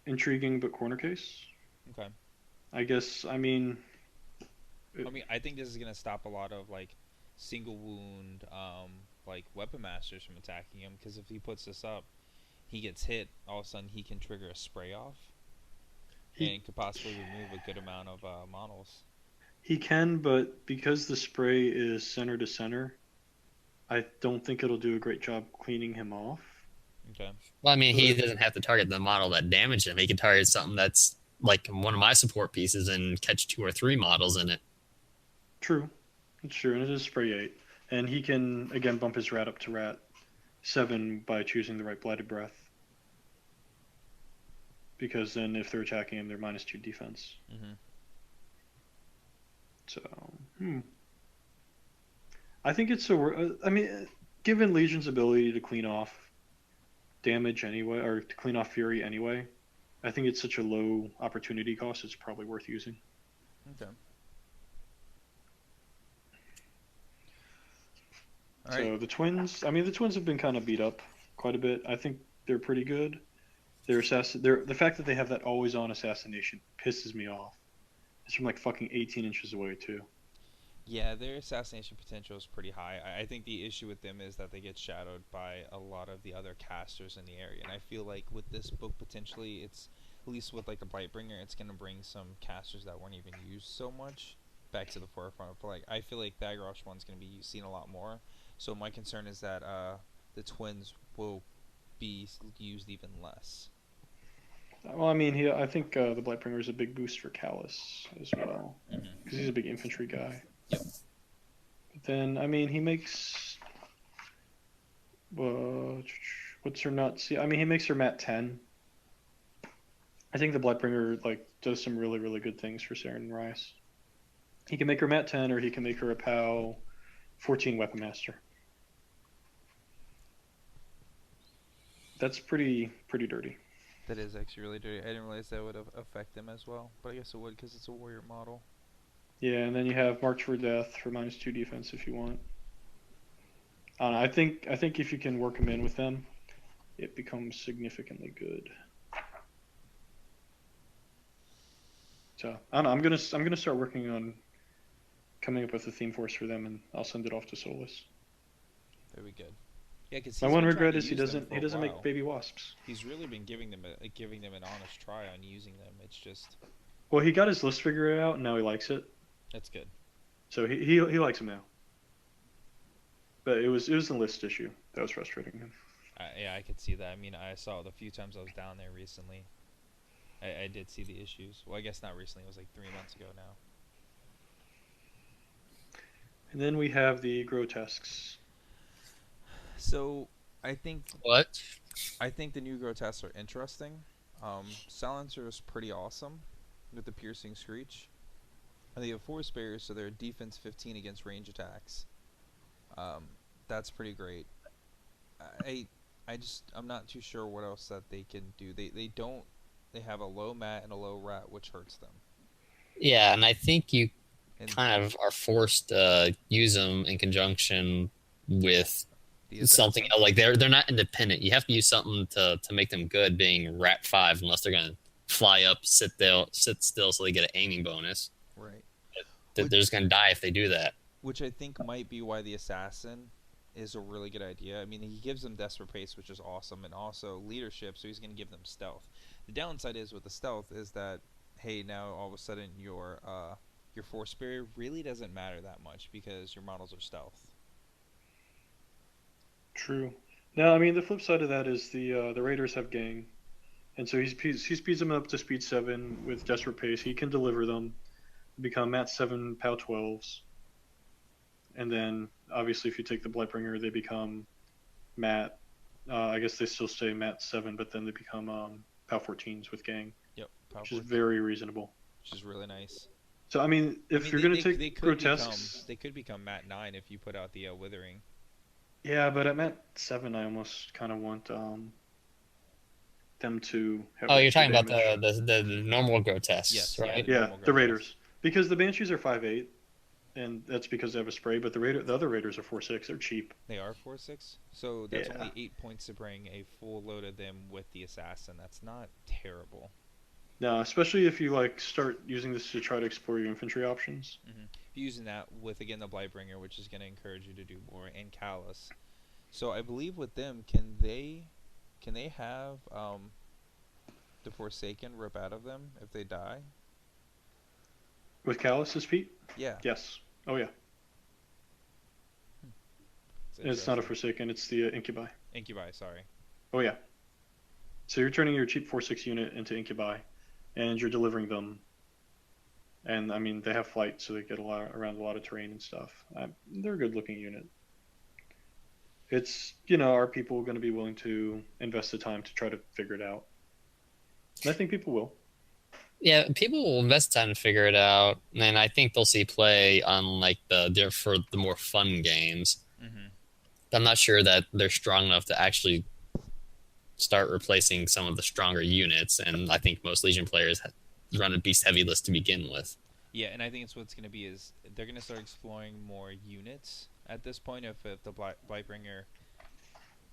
Intriguing, but corner case. Okay. I guess. I mean, I mean, I think this is gonna stop a lot of like single wound, like weapon masters from attacking him. Because if he puts this up, he gets hit. All of a sudden, he can trigger a spray off, he and could possibly remove a good amount of models. he can, but because the spray is center to center, I don't think it'll do a great job cleaning him off. Okay. Well, I mean, he But- doesn't have to target the model that damaged him. He can target something that's like one of my support pieces and catch 2 or 3 models in it. True, it's true, and it is spray 8, and he can again bump his rat up to rat 7 by choosing the right blighted breath. Because then, if they're attacking him, they're -2 defense. Mm-hmm. So, I think it's I mean, given Legion's ability to clean off damage anyway, or to clean off Fury anyway, I think it's such a low opportunity cost. It's probably worth using. Okay. All right. So the twins. I mean, the twins have been kind of beat up quite a bit. I think they're pretty good. The fact that they have that always on assassination pisses me off. It's from like fucking 18 inches away too. Yeah, their assassination potential is pretty high. I think the issue with them is that they get shadowed by a lot of the other casters in the area, and I feel like with this book potentially, it's at least with like the Blightbringer, it's gonna bring some casters that weren't even used so much back to the forefront. But like, I feel like Dagrosh one's gonna be seen a lot more. So my concern is that the twins will be used even less. Well, I mean, I think the Blightbringer is a big boost for Callus as well Mm-hmm. because he's a big infantry guy. Yep. But then, I mean, he makes what's her nut? See, I mean, he makes her mat 10. I think the Blightbringer like does some really really good things for Saren and Rice. He can make her mat 10, or he can make her a POW 14 weapon master. That's pretty dirty. That is actually really dirty. I didn't realize that would affect them as well, but I guess it would because it's a warrior model. Yeah, and then you have March for Death for -2 defense if you want. I don't know, I think if you can work them in with them, it becomes significantly good. So I don't know. I'm gonna start working on coming up with a theme force for them, and I'll send it off to Solus. Very good. Yeah, because My one regret is he doesn't make baby wasps. He's really been giving them an honest try on using them. It's just Well, he got his list figured out, and now he likes it. that's good. So he likes them now. But it was the list issue that was frustrating him. Yeah, I could see that. I mean, I saw it the few times I was down there recently. I did see the issues. Well, I guess not recently. It was like 3 months ago now. And then we have the grotesques. So I think What? the new grotesques are interesting. Silencer is pretty awesome with the piercing screech. And they have force barriers, so they're defense 15 against range attacks. That's pretty great. I'm not too sure what else that they can do. They have a low mat and a low rat, which hurts them. Yeah, and I think you And kind of are forced to use them in conjunction with the something assassin. like they're not independent. You have to use something to make them good, being rat 5, unless they're gonna fly up, sit still, so they get an aiming bonus. Right. They're just gonna die if they do that. Which I think might be why the assassin is a really good idea. I mean, he gives them desperate pace, which is awesome, and also leadership, so he's going to give them stealth. The downside is with the stealth is that, hey, now all of a sudden your force barrier really doesn't matter that much because your models are stealth. True. Now, I mean, the flip side of that is the Raiders have gang, and so he speeds them up to speed 7 with desperate pace. He can deliver them, become mat 7 POW 12s, and then obviously if you take the Blightbringer, they become mat. I guess they still stay mat 7, but then they become POW 14s with gang, Yep, which is very reasonable. which is really nice. So I mean, if you're gonna take they could grotesques, they could become mat 9 if you put out the withering. yeah, but at mat 7, I almost kind of want them to have Oh, you're extra talking about damage. the normal grotesques, Yes, right? the Yeah, normal the grotesques. Raiders, because the Banshees are 5'8", and that's because they have a spray. But the other Raiders are 4'6". They're cheap. They are 4/6, so that's Yeah. only 8 points to bring a full load of them with the assassin. That's not terrible. No, especially if you like start using this to try to explore your infantry options. If you're using that with again the Blightbringer, which is going to encourage you to do more, and Callus. So I believe with them, can they have the Forsaken rip out of them if they die? With Callus's feet, Yeah, yes. Oh yeah, it's it's not a interesting. Forsaken. It's the Incubi. Incubi. Sorry. Oh yeah. So you're turning your cheap 4/6 unit into Incubi, and you're delivering them. And I mean, they have flight, so they get around a lot of terrain and stuff. They're a good-looking unit. It's are people going to be willing to invest the time to try to figure it out? And I think people will. Yeah, people will invest time to figure it out, and I think they'll see play on like for the more fun games. Mm-hmm. I'm not sure that they're strong enough to actually start replacing some of the stronger units. And I think most Legion players run a beast heavy list to begin with. Yeah, and I think it's what's going to be is they're going to start exploring more units at this point if the Blightbringer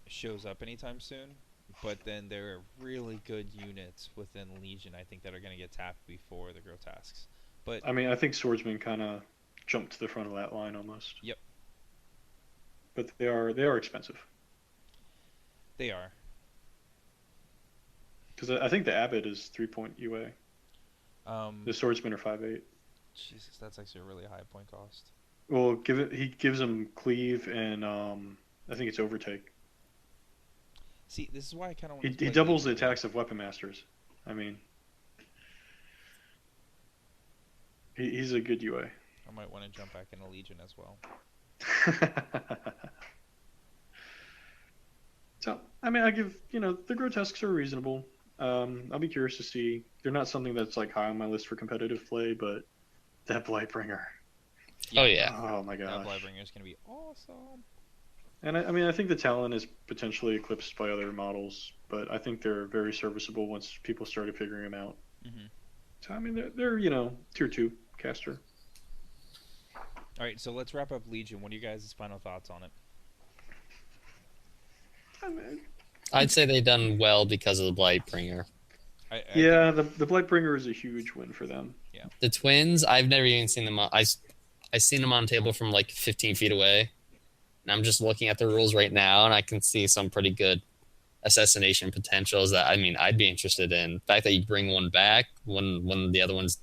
shows up anytime soon. But then there are really good units within Legion, I think, that are going to get tapped before the Grotesques. But I mean, I think swordsmen kind of jumped to the front of that line almost. Yep. But they are expensive. They are. Because I think the abbot is 3-point UA. The swordsmen are 5.8. Jesus, that's actually a really high point cost. Well, he gives them cleave and I think it's overtake. See, this is why I kind of want He doubles the attacks of weapon masters. I mean, he's a good UA. I might want to jump back into Legion as well. So, I mean, I give, the grotesques are reasonable. I'll be curious to see. They're not something that's like high on my list for competitive play, but that Blightbringer. Oh yeah. Oh my That gosh. Blightbringer is going to be awesome. And I mean, I think the talent is potentially eclipsed by other models, but I think they're very serviceable once people started figuring them out. Mm-hmm. So, I mean, they're tier 2 caster. All right, so let's wrap up Legion. What are you guys' final thoughts on it? I mean, I'd say they done well because of the Blightbringer. yeah, the Blightbringer is a huge win for them. Yeah. The twins, I've never even seen them. I seen them on a table from like 15 feet away. And I'm just looking at the rules right now, and I can see some pretty good assassination potentials that, I mean, I'd be interested in. The fact that you bring one back when the other one's...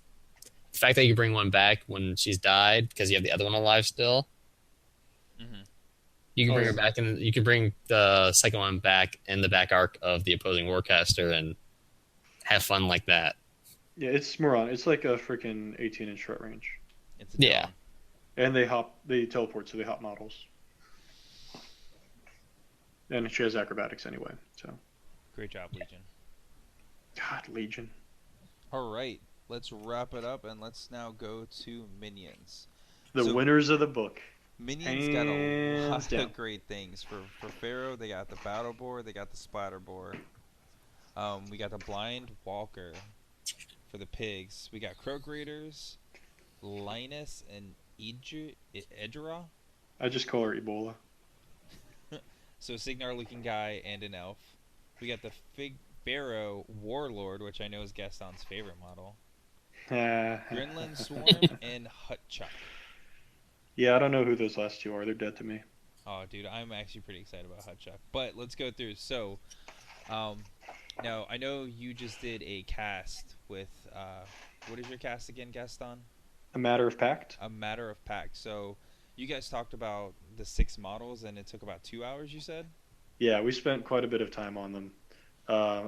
The fact that you bring one back when she's died because you have the other one alive still. Mm-hmm. You can bring her back, and you can bring the second one back in the back arc of the opposing warcaster and have fun like that. Yeah, it's Moron. It's like a freaking 18-inch threat range. It's Yeah. And they teleport, so they hop models. And she has acrobatics anyway, so. Great job, Legion. God, Legion. All right, let's wrap it up, and let's now go to Minions. The winners of the book. Minions got a Hands lot down. of great things. For Pharaoh, they got the Battle Boar, they got the Splatter Boar. We got the Blind Walker for the pigs. We got Croak Raiders, Linus, and Edra. I just call her Ebola. So Signar looking guy and an elf. We got the Fig Pharaoh Warlord, which I know is Gaston's favorite model. Grinland Swarm and Hutchuck. Yeah, I don't know who those last two are. They're dead to me. Oh, dude, I'm actually pretty excited about Hutchuck. But let's go through. So, now I know you just did a cast with what is your cast again, Gaston? A Matter of Pact? A Matter of Pact. So, you guys talked about the 6 models, and it took about 2 hours. You said? Yeah, we spent quite a bit of time on them,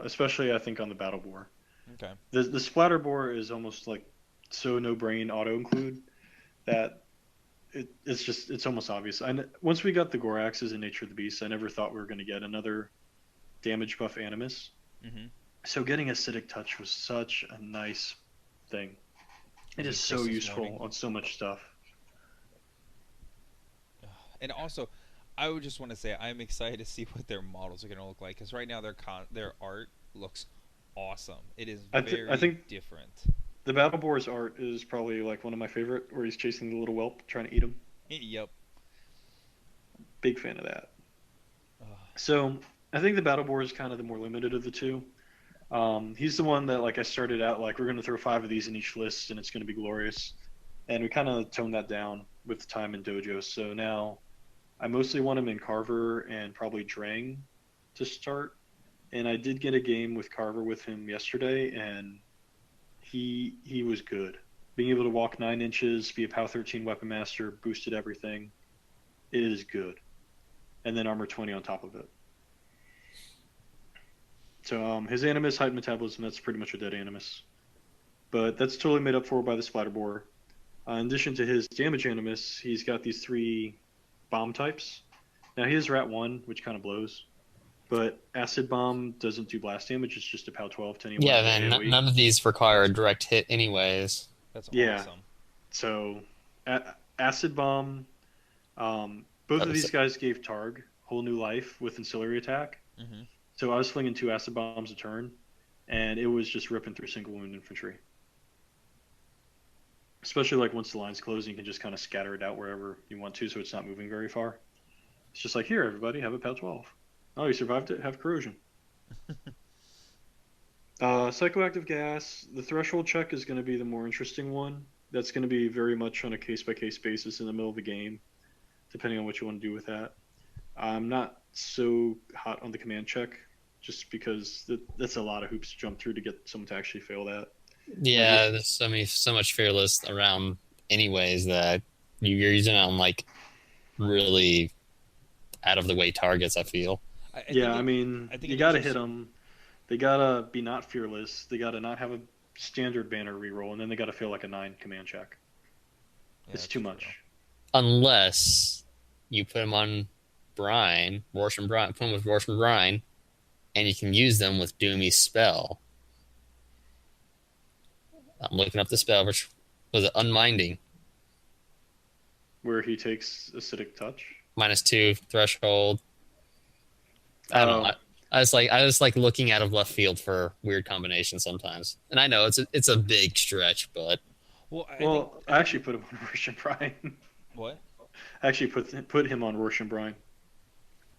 especially I think on the Battle Boar. Okay. The Splatter Boar is almost like so no brain auto include that it's almost obvious. And once we got the Goraxes in Nature of the Beast, I never thought we were going to get another damage buff Animus. Mm-hmm. So getting Acidic Touch was such a nice thing. It is so useful on so much stuff. And also, I would just want to say I'm excited to see what their models are going to look like, because right now their art looks awesome. It is very I think different. The Battle Boar's art is probably like one of my favorite, where he's chasing the little whelp trying to eat him. Yep. Big fan of that. So I think the Battle Boar is kind of the more limited of the two. He's the one that like I started out like we're going to throw 5 of these in each list and it's going to be glorious, and we kind of toned that down with time in Dojo. So now I mostly want him in Carver and probably Drang to start. And I did get a game with Carver with him yesterday, and he was good. Being able to walk 9 inches, be a POW 13 weapon master, boosted everything. It is good. And then armor 20 on top of it. So his Animus, height, metabolism, that's pretty much a dead Animus. But that's totally made up for by the Splatter Boar. In addition to his damage Animus, he's got these 3 bomb types. Now he has Rat 1, which kind of blows. But Acid Bomb doesn't do blast damage, it's just a POW 12 to anyone. Yeah, man, none of these require a direct hit anyways. That's Yeah. awesome. So, Acid Bomb, both of these guys gave Targ whole new life with ancillary attack. Mm-hmm. So I was slinging 2 acid bombs a turn, and it was just ripping through single wound infantry. Especially like once the line's closed, you can just kind of scatter it out wherever you want to, so it's not moving very far. It's just like, here, everybody, have a PAL 12. Oh, you survived it? Have corrosion. Psychoactive gas, the threshold check is going to be the more interesting one. That's going to be very much on a case by case basis in the middle of the game, depending on what you want to do with that. I'm not so hot on the command check, just because that's a lot of hoops to jump through to get someone to actually fail that. Yeah, there's so much fearless around, anyways, that you're using it on like really out of the way targets. I feel. Yeah, I mean, I think you an got to hit interesting. them. They gotta be not fearless. They gotta not have a standard banner reroll, and then they gotta feel like a 9 command check. Yeah, It's that's too true. much. Unless you put them on Brine, Rorschach Brine, put them with Rorschach Brine, and you can use them with Doomy's spell. I'm looking up the spell, which was it Unminding, Where he takes acidic touch. -2 threshold. I don't know. Oh, I was like looking out of left field for weird combinations sometimes, and I know it's a big stretch, but Well, well, I I think actually put him on Roshan Brine. what? I actually put him on Roshan Brine.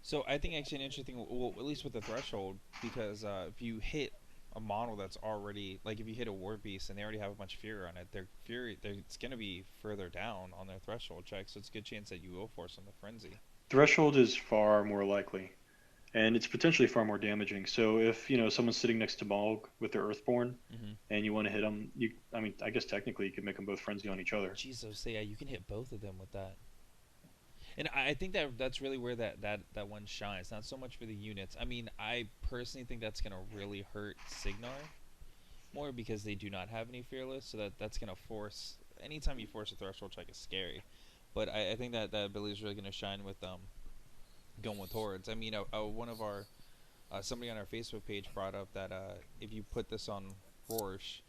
So I think actually an interesting, well, at least with the threshold, because if you hit a model that's already like if you hit a war beast and they already have a bunch of fear on it, their fury, it's gonna be further down on their threshold check, so it's a good chance that you will force them to frenzy. Threshold is far more likely, and it's potentially far more damaging. So if someone's sitting next to Malg with their Earthborn, Mm-hmm. and you want to hit them, I mean, I guess technically you could make them both frenzy on each other. Jesus, so yeah, you can hit both of them with that. And I think that's really where that one shines. Not so much for the units. I mean, I personally think that's gonna really hurt Signar more because they do not have any fearless. So that's gonna force. Anytime you force a threshold check is scary. But I think that ability is really gonna shine with going with hordes. I mean, one of our somebody on our Facebook page brought up that if you put this on Rorsch,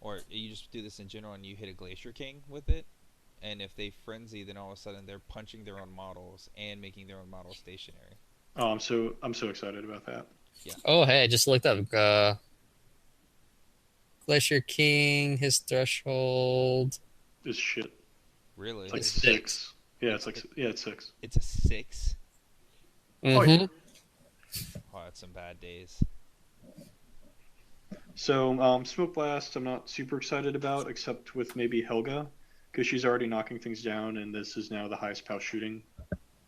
or you just do this in general and you hit a Glacier King with it, and if they frenzy, then all of a sudden they're punching their own models and making their own models stationary. Oh, I'm so excited about that. Yeah. oh hey, I just looked up Glacier King, his threshold. This shit. Really? It's like It's 6. Yeah, it's 6. It's a 6. Oh yeah. Mm-hmm. Oh, that's some bad days. So Smoke Blast, I'm not super excited about, except with maybe Helga, because she's already knocking things down, and this is now the highest POW shooting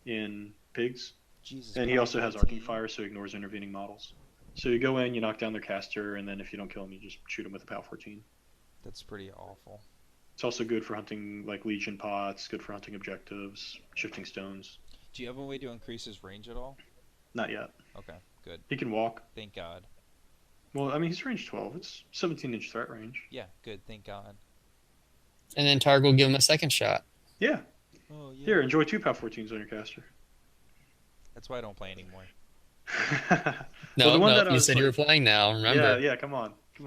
in pigs. Jesus. And he Power also has 14. Arcing Fire, so he ignores intervening models. So you go in, you knock down their caster, and then if you don't kill him, you just shoot him with a POW 14. That's pretty awful. It's also good for hunting like Legion pots, good for hunting objectives, shifting stones. Do you have a way to increase his range at all? Not yet. Okay, good. He can walk. Thank God. Well, I mean, he's range 12. It's 17-inch threat range. Yeah, good. Thank God. And then Targ will give him a second shot. Yeah. Oh yeah. Here, enjoy 2 POW 14s on your caster. That's why I don't play anymore. No, Well, the one no, that I you was said you were like- playing now. Remember? Yeah, come on. I'm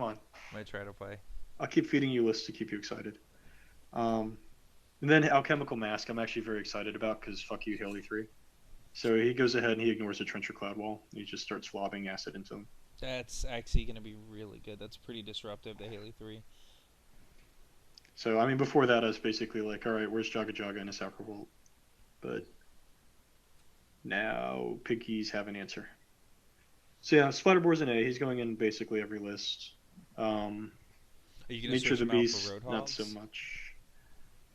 gonna try to play. I'll keep feeding you lists to keep you excited. And then Alchemical Mask, I'm actually very excited about because fuck you, Haley 3. So he goes ahead and he ignores the Trencher Cloud Wall. He just starts lobbing acid into him. That's actually gonna be really good. That's pretty disruptive to Haley 3. So, I mean, before that, I was basically like, all right, where's Jaga Jaga and his Sacrovolt? But now Piggies have an answer. So, yeah, Splatterboar's an A. He's going in basically every list. Are you gonna Nature of switch the him out Beast, for Roadhogs? not so much.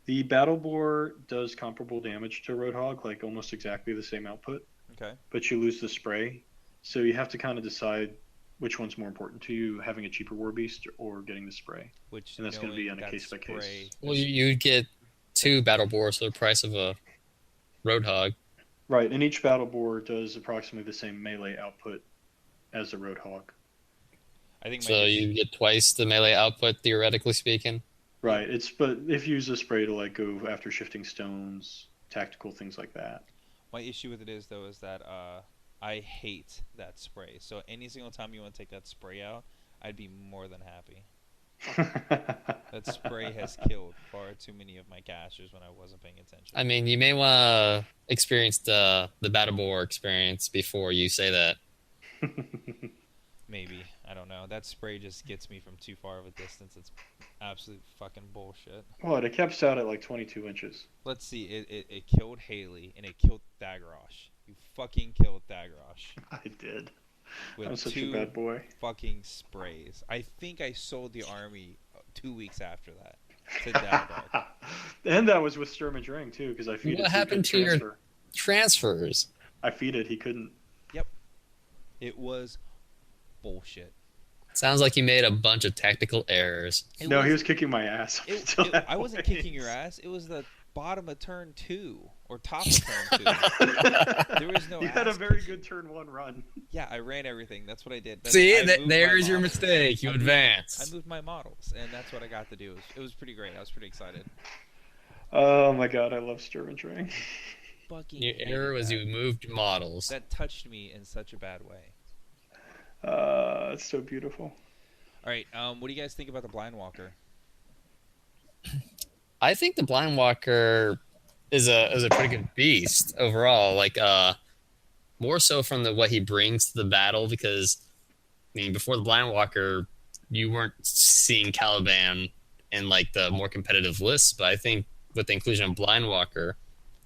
The Battle Boar does comparable damage to Roadhog, like almost exactly the same output, Okay. but you lose the spray. So you have to kind of decide which one's more important to you, having a cheaper War Beast or getting the spray. Which And that's gonna be knowing on a that case-by-case. spray- Well, you'd get 2 battle boars for the price of a Roadhog. Right, and each Battle Boar does approximately the same melee output as the Roadhog. I think. So you get twice the melee output, theoretically speaking. Right, but if you use the spray to like go after shifting stones, tactical things like that. My issue with it is though is that I hate that spray. So any single time you want to take that spray out, I'd be more than happy. That spray has killed far too many of my casters when I wasn't paying attention. I mean, you may want to experience the battle boar experience before you say that. Maybe. I don't know. That spray just gets me from too far of a distance. It's absolute fucking bullshit. What? It caps out at like 22 inches. Let's see. It killed Haley and it killed Thagrosh. You fucking killed Thagrosh I did. I'm with such a two bad boy. fucking sprays. I think I sold the army 2 weeks after that to Dagobah. And that was with Sturm Drang too, because I feed What it so he happened couldn't to your transfer. transfers? I feed it, he couldn't. It was bullshit. Sounds like you made a bunch of tactical errors. It No, was, he was kicking my ass. up until that I wasn't point. kicking your ass. It was the bottom of turn 2 or top of turn 2. There was no You had a ass very kicking. good turn 1 run. Yeah, I ran everything. That's what I did. See, I moved my there's your models. mistake. You I moved- advance. I moved my models, and that's what I got to do. It was pretty great. I was pretty excited. Oh my god, I love Sturm Drang. Fucking Your hated error was that. you moved models. That touched me in such a bad way. It's so beautiful. All right, what do you guys think about the Blind Walker? I think the Blind Walker is a pretty good beast overall. Like more so from what he brings to the battle, because I mean before the Blind Walker, you weren't seeing Caliban in like the more competitive lists, but I think with the inclusion of Blind Walker,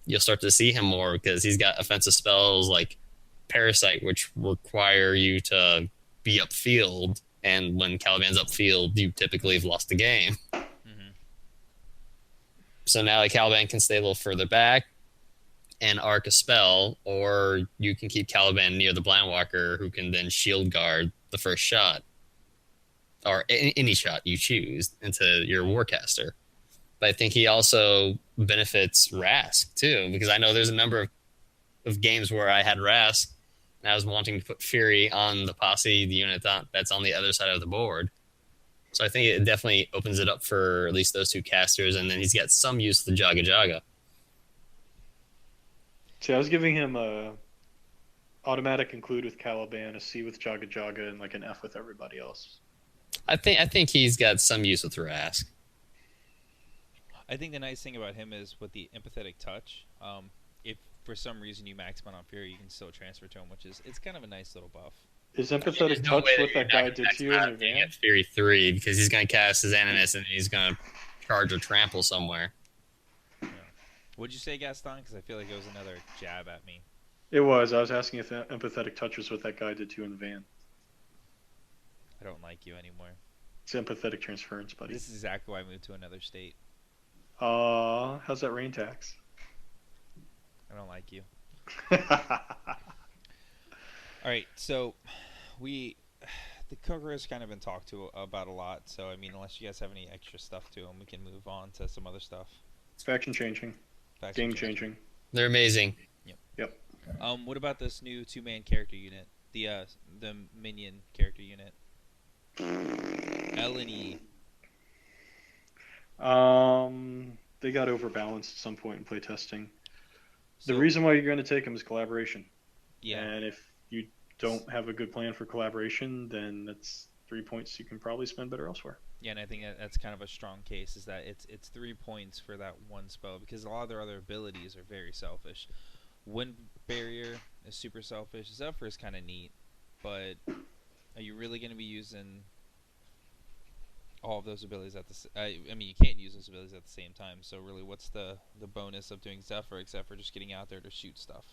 you'll start to see him more because he's got offensive spells like Parasite, which require you to be upfield, and when Caliban's upfield, you typically have lost the game. Mm-hmm. So now like Caliban can stay a little further back and arc a spell, or you can keep Caliban near the Blind Walker, who can then shield guard the first shot, or any shot you choose into your Warcaster. But I think he also benefits Rask too, because I know there's a number of games where I had Rask and I was wanting to put Fury on the posse, the unit that's on the other side of the board. So I think it definitely opens it up for at least those two casters, and then he's got some use with the Jaga Jaga. See, I was giving him a automatic include with Caliban, a C with Jaga Jaga, and like an F with everybody else. I think he's got some use with Rask. I think the nice thing about him is with the empathetic touch. If for some reason you max him on Fury, you can still transfer to him, it's kind of a nice little buff. Is There's empathetic no touch way what you're that not guy gonna did max to you him in out your being van? at Fury 3, because he's going to cast his Animus and he's going to charge or trample somewhere. What'd you say, Gaston? Because I feel like it was another jab at me. It was. I was asking if empathetic touch was what that guy did to you in the van. I don't like you anymore. It's empathetic transference, buddy. This is exactly why I moved to another state. How's that rain tax? I don't like you. All right, so the Coker has kind of been talked to about a lot. So I mean, unless you guys have any extra stuff to him, we can move on to some other stuff. Faction changing. Faction Game change. changing. They're amazing. What about this new 2-man character unit? The minion character unit. L and E. They got overbalanced at some point in playtesting. So, The reason why you're going to take them is collaboration. yeah, And if you don't have a good plan for collaboration, then that's 3 points you can probably spend better elsewhere. yeah, and I think that's kind of a strong case. Is that it's 3 points for that one spell because a lot of their other abilities are very selfish. Wind Barrier is super selfish. Zephyr is kind of neat, but are you really going to be using all of those abilities at the? I mean, you can't use those abilities at the same time. So really, what's the bonus of doing Zephyr except for just getting out there to shoot stuff?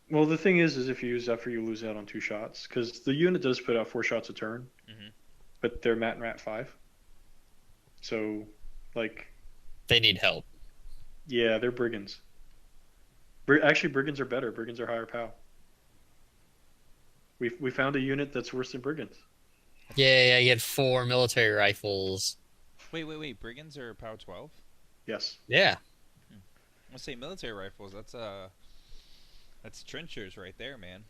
Well, the thing is if you use Zephyr, you lose out on 2 shots. Because the unit does put out 4 shots a turn. Mhm. But they're Mat and Rat 5. So, like, They need help. yeah, they're Brigands. Actually, Brigands are better. Brigands are higher POW. We found a unit that's worse than Brigands. Yeah, you get 4 military rifles. Wait! Brigands are power 12. Yes. Yeah. Let's say military rifles. That's trenchers right there, man.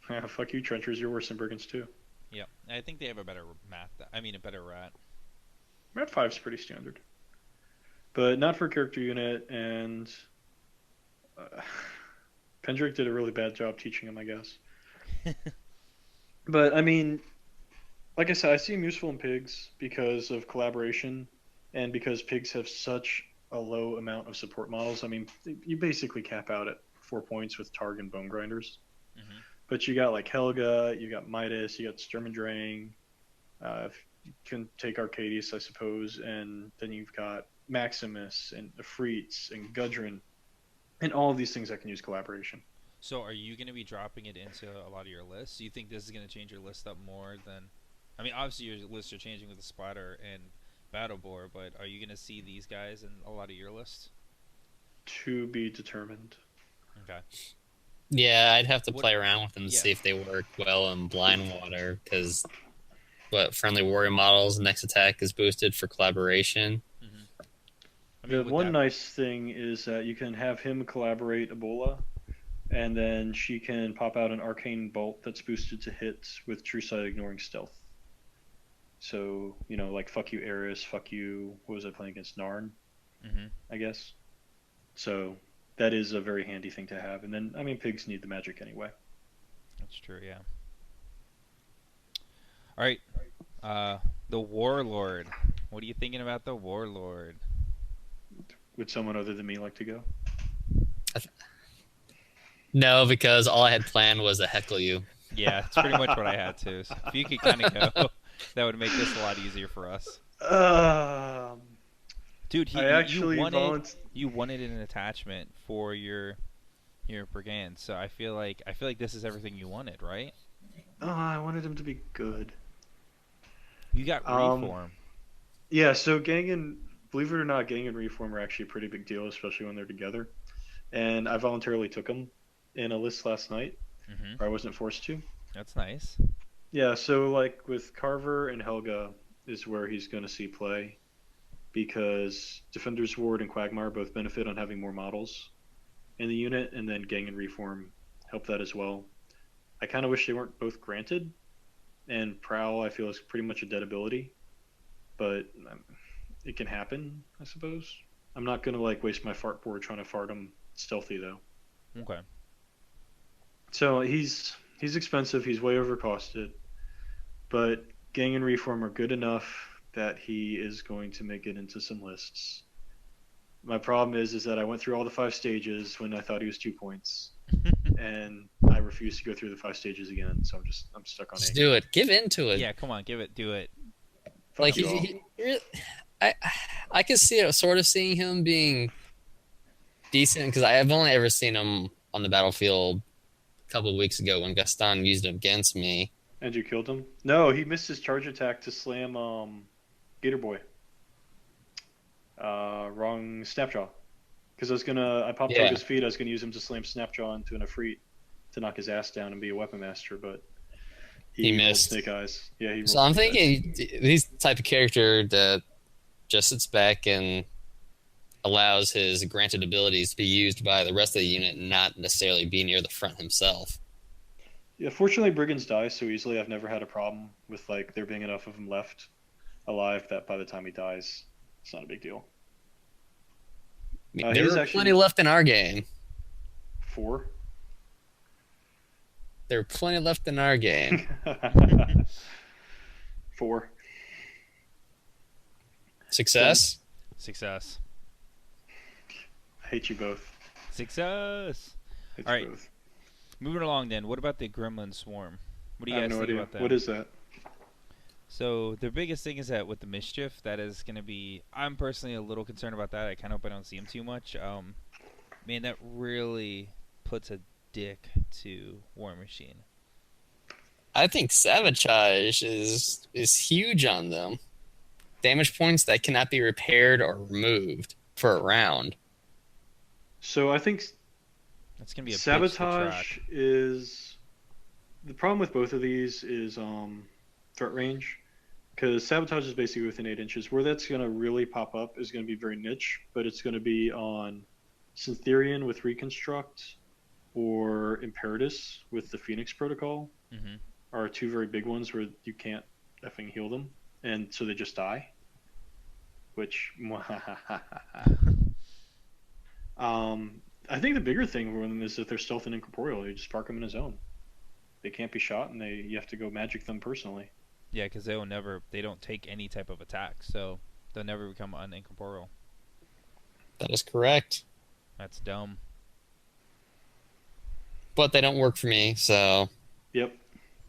Yeah, fuck you, Trenchers. You're worse than Brigands, too. Yep. I think they have a better a better rat. Rat 5's pretty standard. But not for character unit, and Pendrick did a really bad job teaching him, I guess. But, I mean, like I said, I see him useful in pigs because of collaboration and because pigs have such a low amount of support models. I mean, you basically cap out at 4 points with Targ and Bone Grinders. Mhm. But you got like Helga, you got Midas, you got Sturmdrang. You can take Arcadius, I suppose, and then you've got Maximus and Efreets and Gudrun, and all of these things that can use collaboration. So are you going to be dropping it into a lot of your lists? Do you think this is going to change your list up more than? I mean, obviously your lists are changing with the splatter and battle board, but are you going to see these guys in a lot of your lists? To be determined. Okay. Yeah, I'd have to What? play around with them to Yeah. see if they work well in blind water. Because friendly warrior models next attack is boosted for collaboration. I The mean, with one that, nice thing is that you can have him collaborate Ebola, and then she can pop out an arcane bolt that's boosted to hits with True Sight ignoring stealth. So, like fuck you Eris, fuck you, what was I playing against? Narn, hmm I guess. So that is a very handy thing to have. And then, I mean, pigs need the magic anyway. that's true. Yeah. All right. The Warlord. What are you thinking about the Warlord? Would someone other than me like to go? No, because all I had planned was to heckle you. Yeah, it's pretty much what I had too. So if you could kind of go, that would make this a lot easier for us. Dude, I actually you wanted an attachment for your brigand, so I feel like this is everything you wanted, right? Oh, I wanted him to be good. You got reform. Yeah, so believe it or not, Gang and Reform are actually a pretty big deal, especially when they're together. And I voluntarily took them in a list last night, hmm or I wasn't forced to. That's nice. Yeah, so like with Carver and Helga is where he's going to see play because Defender's Ward and Quagmire both benefit on having more models in the unit, and then Gang and Reform help that as well. I kind of wish they weren't both granted, and Prowl I feel is pretty much a dead ability, but it can happen, I suppose. I'm not going to like waste my fart board trying to fart him stealthy though. Okay. So he's expensive, he's way overcosted, but Gang and Reform are good enough that he is going to make it into some lists. My problem is that I went through all the 5 stages when I thought he was 2 points, and I refuse to go through the 5 stages again. So I'm stuck on Just 8. do it. Give into it. Yeah, come on, do it. Fuck Like you all. I could see it, sort of seeing him being decent because I have only ever seen him on the battlefield a couple of weeks ago when Gaston used him against me. And you killed him? No, he missed his charge attack to slam Gator Boy. Wrong Snapjaw. Because I popped Yeah. his feet. I was gonna use him to slam Snapjaw into an Efreet to knock his ass down and be a weapon master, but He rolled missed. Snake Eyes. Yeah, he rolled So I'm Snake Eyes. thinking he's the type of character that just sits back and allows his granted abilities to be used by the rest of the unit and not necessarily be near the front himself. Yeah, fortunately, Brigands die so easily. I've never had a problem with like there being enough of him left alive that by the time he dies, it's not a big deal. There he's are actually- plenty left in our game. 4. There are plenty left in our game. 4. Success? Success. I hate you both. Success. Hate All you right. both. Moving along then, what about the Gremlin Swarm? What do I you have guys no think idea. about that? What is that? So the biggest thing is that with the Mischief, that is going to be. I'm personally a little concerned about that. I kind of hope I don't see him too much. Man, that really puts a dick to War Machine. I think Sabotage is huge on them. Damage points that cannot be repaired or removed for a round. So I think That's going to be a bitch to Sabotage track. is the problem with both of these is threat range, because Sabotage is basically within 8 inches. Where that's going to really pop up is going to be very niche, but it's going to be on Syntherian with Reconstruct or Imperatus with the Phoenix Protocol hmm are 2 very big ones where you can't effing heal them, and so they just die. Which I think the bigger thing for them is that they're stealth and incorporeal. You just park them in a zone. They can't be shot, and you have to go magic them personally. Yeah, because they don't take any type of attack, so they'll never become unincorporeal. That is correct. That's dumb. But they don't work for me, so Yep.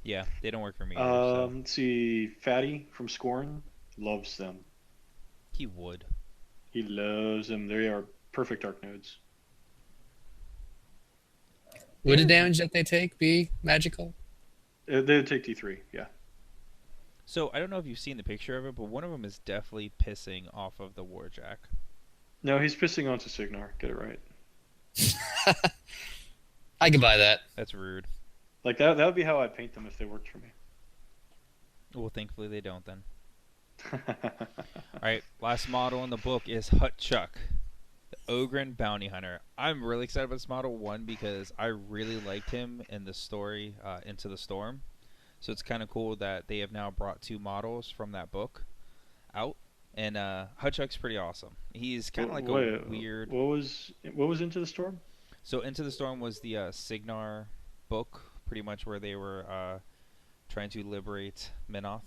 Yeah, they don't work for me either. So Let's see. Fatty from Scorn loves them. he would. He loves them. They are perfect arc nodes. Would the They're damage that they take be magical? They take D3. Yeah. so I don't know if you've seen the picture of it, but one of them is definitely pissing off of the Warjack. No, he's pissing onto Signar. Get it right. I could buy that. That's rude. Like that. That would be how I'd paint them if they worked for me. Well, thankfully they don't then. All right, last model in the book is Hutchuck, the Ogren Bounty Hunter. I'm really excited about this model, one, because I really liked him in the story Into the Storm. So it's kind of cool that they have now brought 2 models from that book out. And Hutchuck's pretty awesome. He's kind of like a weird... What was Into the Storm? So Into the Storm was the Signar book, pretty much where they were trying to liberate Minoth.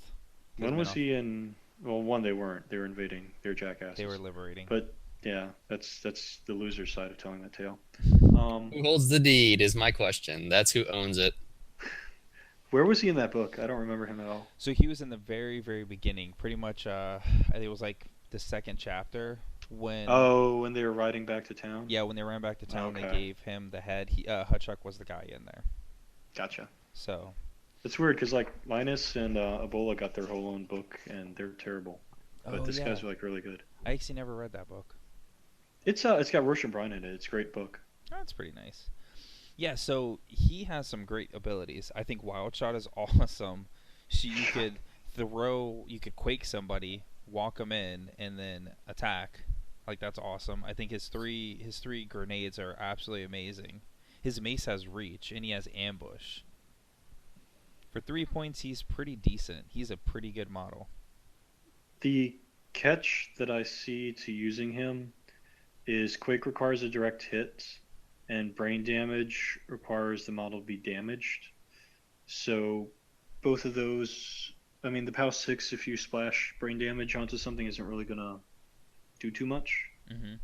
When was he in? Well, one, they weren't. They were invading. They were jackasses. They were liberating. But yeah, that's the loser side of telling that tale. Who holds the deed is my question. That's who owns it. Where was he in that book? I don't remember him at all. So he was in the very, very beginning. Pretty much, I think it was like the 2nd chapter when. Oh, when they were riding back to town. Yeah, when they ran back to town, Okay. they gave him the head. Hutchuck was the guy in there. Gotcha. So. It's weird because like Linus and Ebola got their whole own book and they're terrible, but this guy's like really good. I actually never read that book. It's got Roshan Bryan in it. It's a great book. Oh, that's pretty nice. Yeah, so he has some great abilities. I think Wild Shot is awesome. So you could quake somebody, walk them in, and then attack. Like that's awesome. I think his three grenades are absolutely amazing. His mace has reach and he has ambush. For 3 points, he's pretty decent. He's a pretty good model. The catch that I see to using him is Quake requires a direct hit, and brain damage requires the model to be damaged. So both of those, I mean, the POW 6, if you splash brain damage onto something, isn't really going to do too much. Mm-hmm.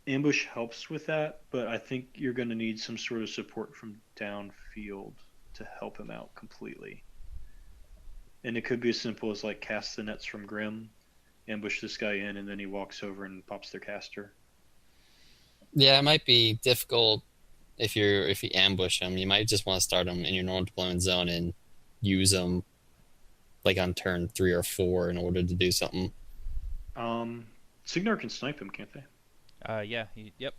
Ambush helps with that, but I think you're going to need some sort of support from downfield to help him out completely. And it could be as simple as like cast the nets from Grim, ambush this guy in, and then he walks over and pops their caster. Yeah, it might be difficult if you ambush him. You might just want to start him in your normal deployment zone and use him like on turn 3 or 4 in order to do something. Signar can snipe him, can't they? Yeah. Yep.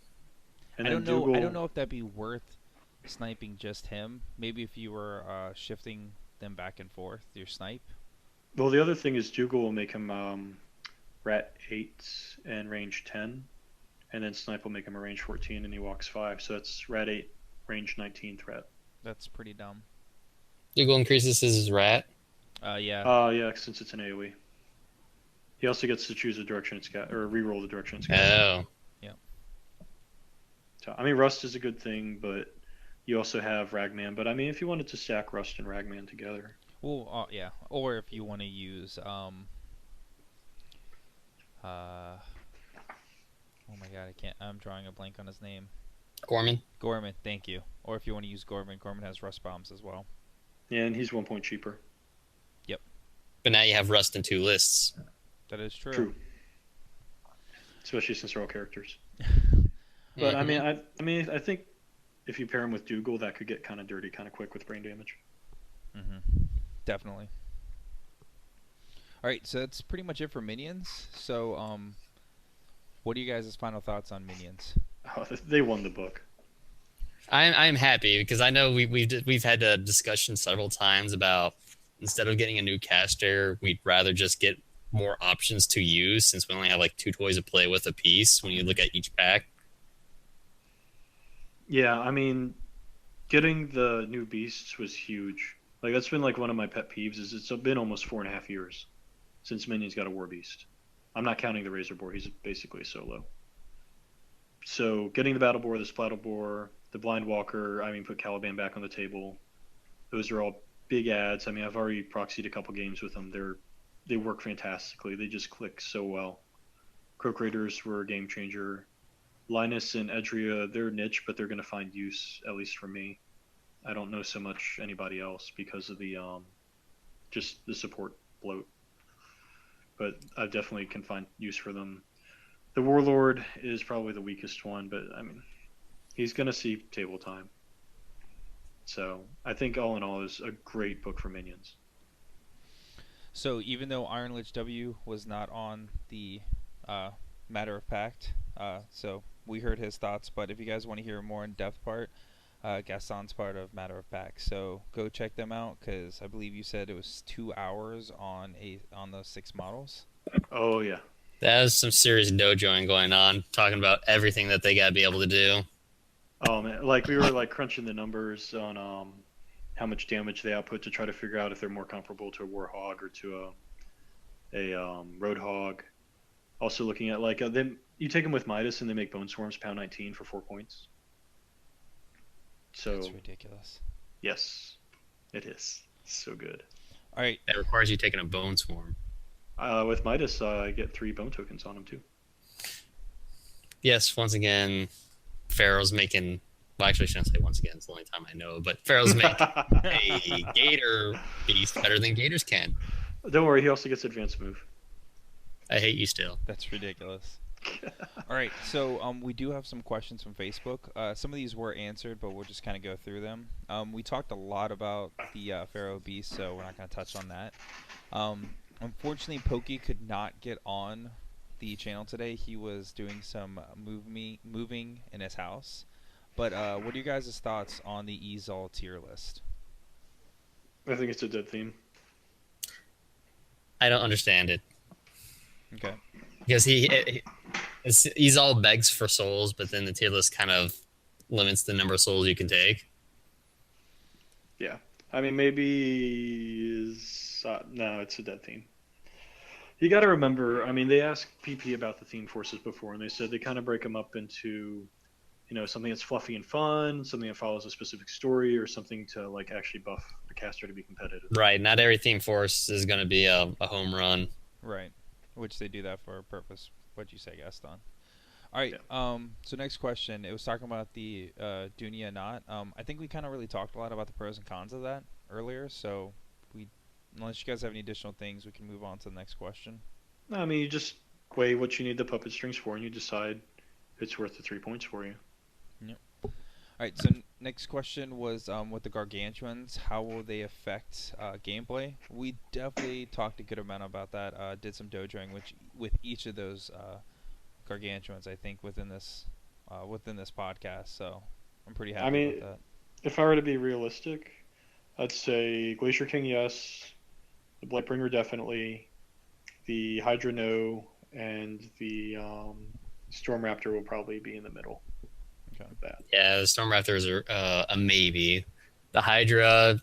And I then don't know. I Dougal- don't know if that'd be worth sniping just him. Maybe if you were shifting them back and forth, your snipe. Well, the other thing is Dougal will make him rat 8 and range 10, and then Snipe will make him a range 14 and he walks 5. So that's rat 8, range 19 threat. That's pretty dumb. Dougal increases his rat. Yeah. Yeah, since it's an AoE. He also gets to choose the direction it's got, or reroll the direction it's got. Oh. So, I mean, Rust is a good thing, but you also have Ragman. But I mean, if you wanted to stack Rust and Ragman together. Well, yeah. Or if you want to use oh my god, I can't. I'm drawing a blank on his name. Gorman. Gorman, thank you. Or if you want to use Gorman, Gorman has rust bombs as well. Yeah, and he's 1 point cheaper. But now you have Rust in 2 lists. That is true. True. Especially since they're all characters. But I mean, I think if you pair him with Dougal, that could get kind of dirty, kind of quick with brain damage. Definitely. All right, so that's pretty much it for minions. So, what are you guys' final thoughts on minions? Oh, they won the book. I'm happy because I know we've had a discussion several times about instead of getting a new caster, we'd rather just get more options to use since we only have like 2 toys to play with a piece when you look at each pack. Yeah, I mean, getting the new beasts was huge. Like that's been like one of my pet peeves. Is it's been almost 4.5 years since Minions got a war beast. I'm not counting the Razor Boar. He's basically a solo. So getting the Battle Boar, the Splattle Boar, the Blind Walker. I mean, put Caliban back on the table. Those are all big ads. I mean, I've already proxied a couple games with them. They work fantastically. They just click so well. Croak Raiders were a game changer. Linus and Edria, they're niche, but they're going to find use, at least for me. I don't know so much anybody else because of the just the support bloat. But I definitely can find use for them. The Warlord is probably the weakest one, but I mean, he's gonna see table time. So I think all in all is a great book for minions. So even though Iron Lich W was not on the uh, Matter of Fact, so we heard his thoughts. But if you guys want to hear a more in-depth part, Gaston's part of Matter of Fact. So go check them out because I believe you said it was 2 hours on those 6 models. Oh yeah. That some serious dojoing going on, talking about everything that they got to be able to do. Oh man, like we were like crunching the numbers on how much damage they output to try to figure out if they're more comparable to a Warhog or to a Roadhog. Also looking at like them, you take them with Midas and they make Bone Swarms pound 19 for 4 points. So That's ridiculous. yes, it is so good. All right. That requires you taking a Bone Swarm. With Midas, I get 3 bone tokens on him too. Yes, once again, Pharaoh's making. Well, actually, I shouldn't say once again. It's the only time I know. But Pharaoh's making a Gator beast better than Gators can. Don't worry, he also gets advanced move. I hate you still. That's ridiculous. All right, so we do have some questions from Facebook. Some of these were answered, but we'll just kind of go through them. We talked a lot about the Pharaoh Beast, so we're not going to touch on that. Unfortunately, Pokey could not get on the channel today. He was doing some moving in his house. But what are you guys' thoughts on the Ezol tier list? I think it's a dead theme. I don't understand it. Okay. Because he's all begs for souls, but then the tier list kind of limits the number of souls you can take. Yeah, I mean maybe no, it's a dead theme. You got to remember, I mean, they asked PP about the theme forces before, and they said they kind of break them up into, something that's fluffy and fun, something that follows a specific story, or something to like actually buff the caster to be competitive. Right. Not every theme force is going to be a home run. Right. Which they do that for a purpose. What'd you say, Gaston? All right. Yeah. So next question. It was talking about the Dunia Knot. I think we kind of really talked a lot about the pros and cons of that earlier. So unless you guys have any additional things, we can move on to the next question. No, I mean, you just weigh what you need the puppet strings for, and you decide if it's worth the 3 points for you. Yep. All right. So next question was with the Gargantuans, how will they affect gameplay? We definitely talked a good amount about that. Did some dojoing with each of those Gargantuans, I think, within this podcast. So I'm pretty happy with that. If I were to be realistic, I'd say Glacier King, yes. The Blightbringer, definitely. The Hydra, no. And the Storm Raptor will probably be in the middle. Okay. Of that. Yeah, the Storm Raptors are a maybe. The Hydra,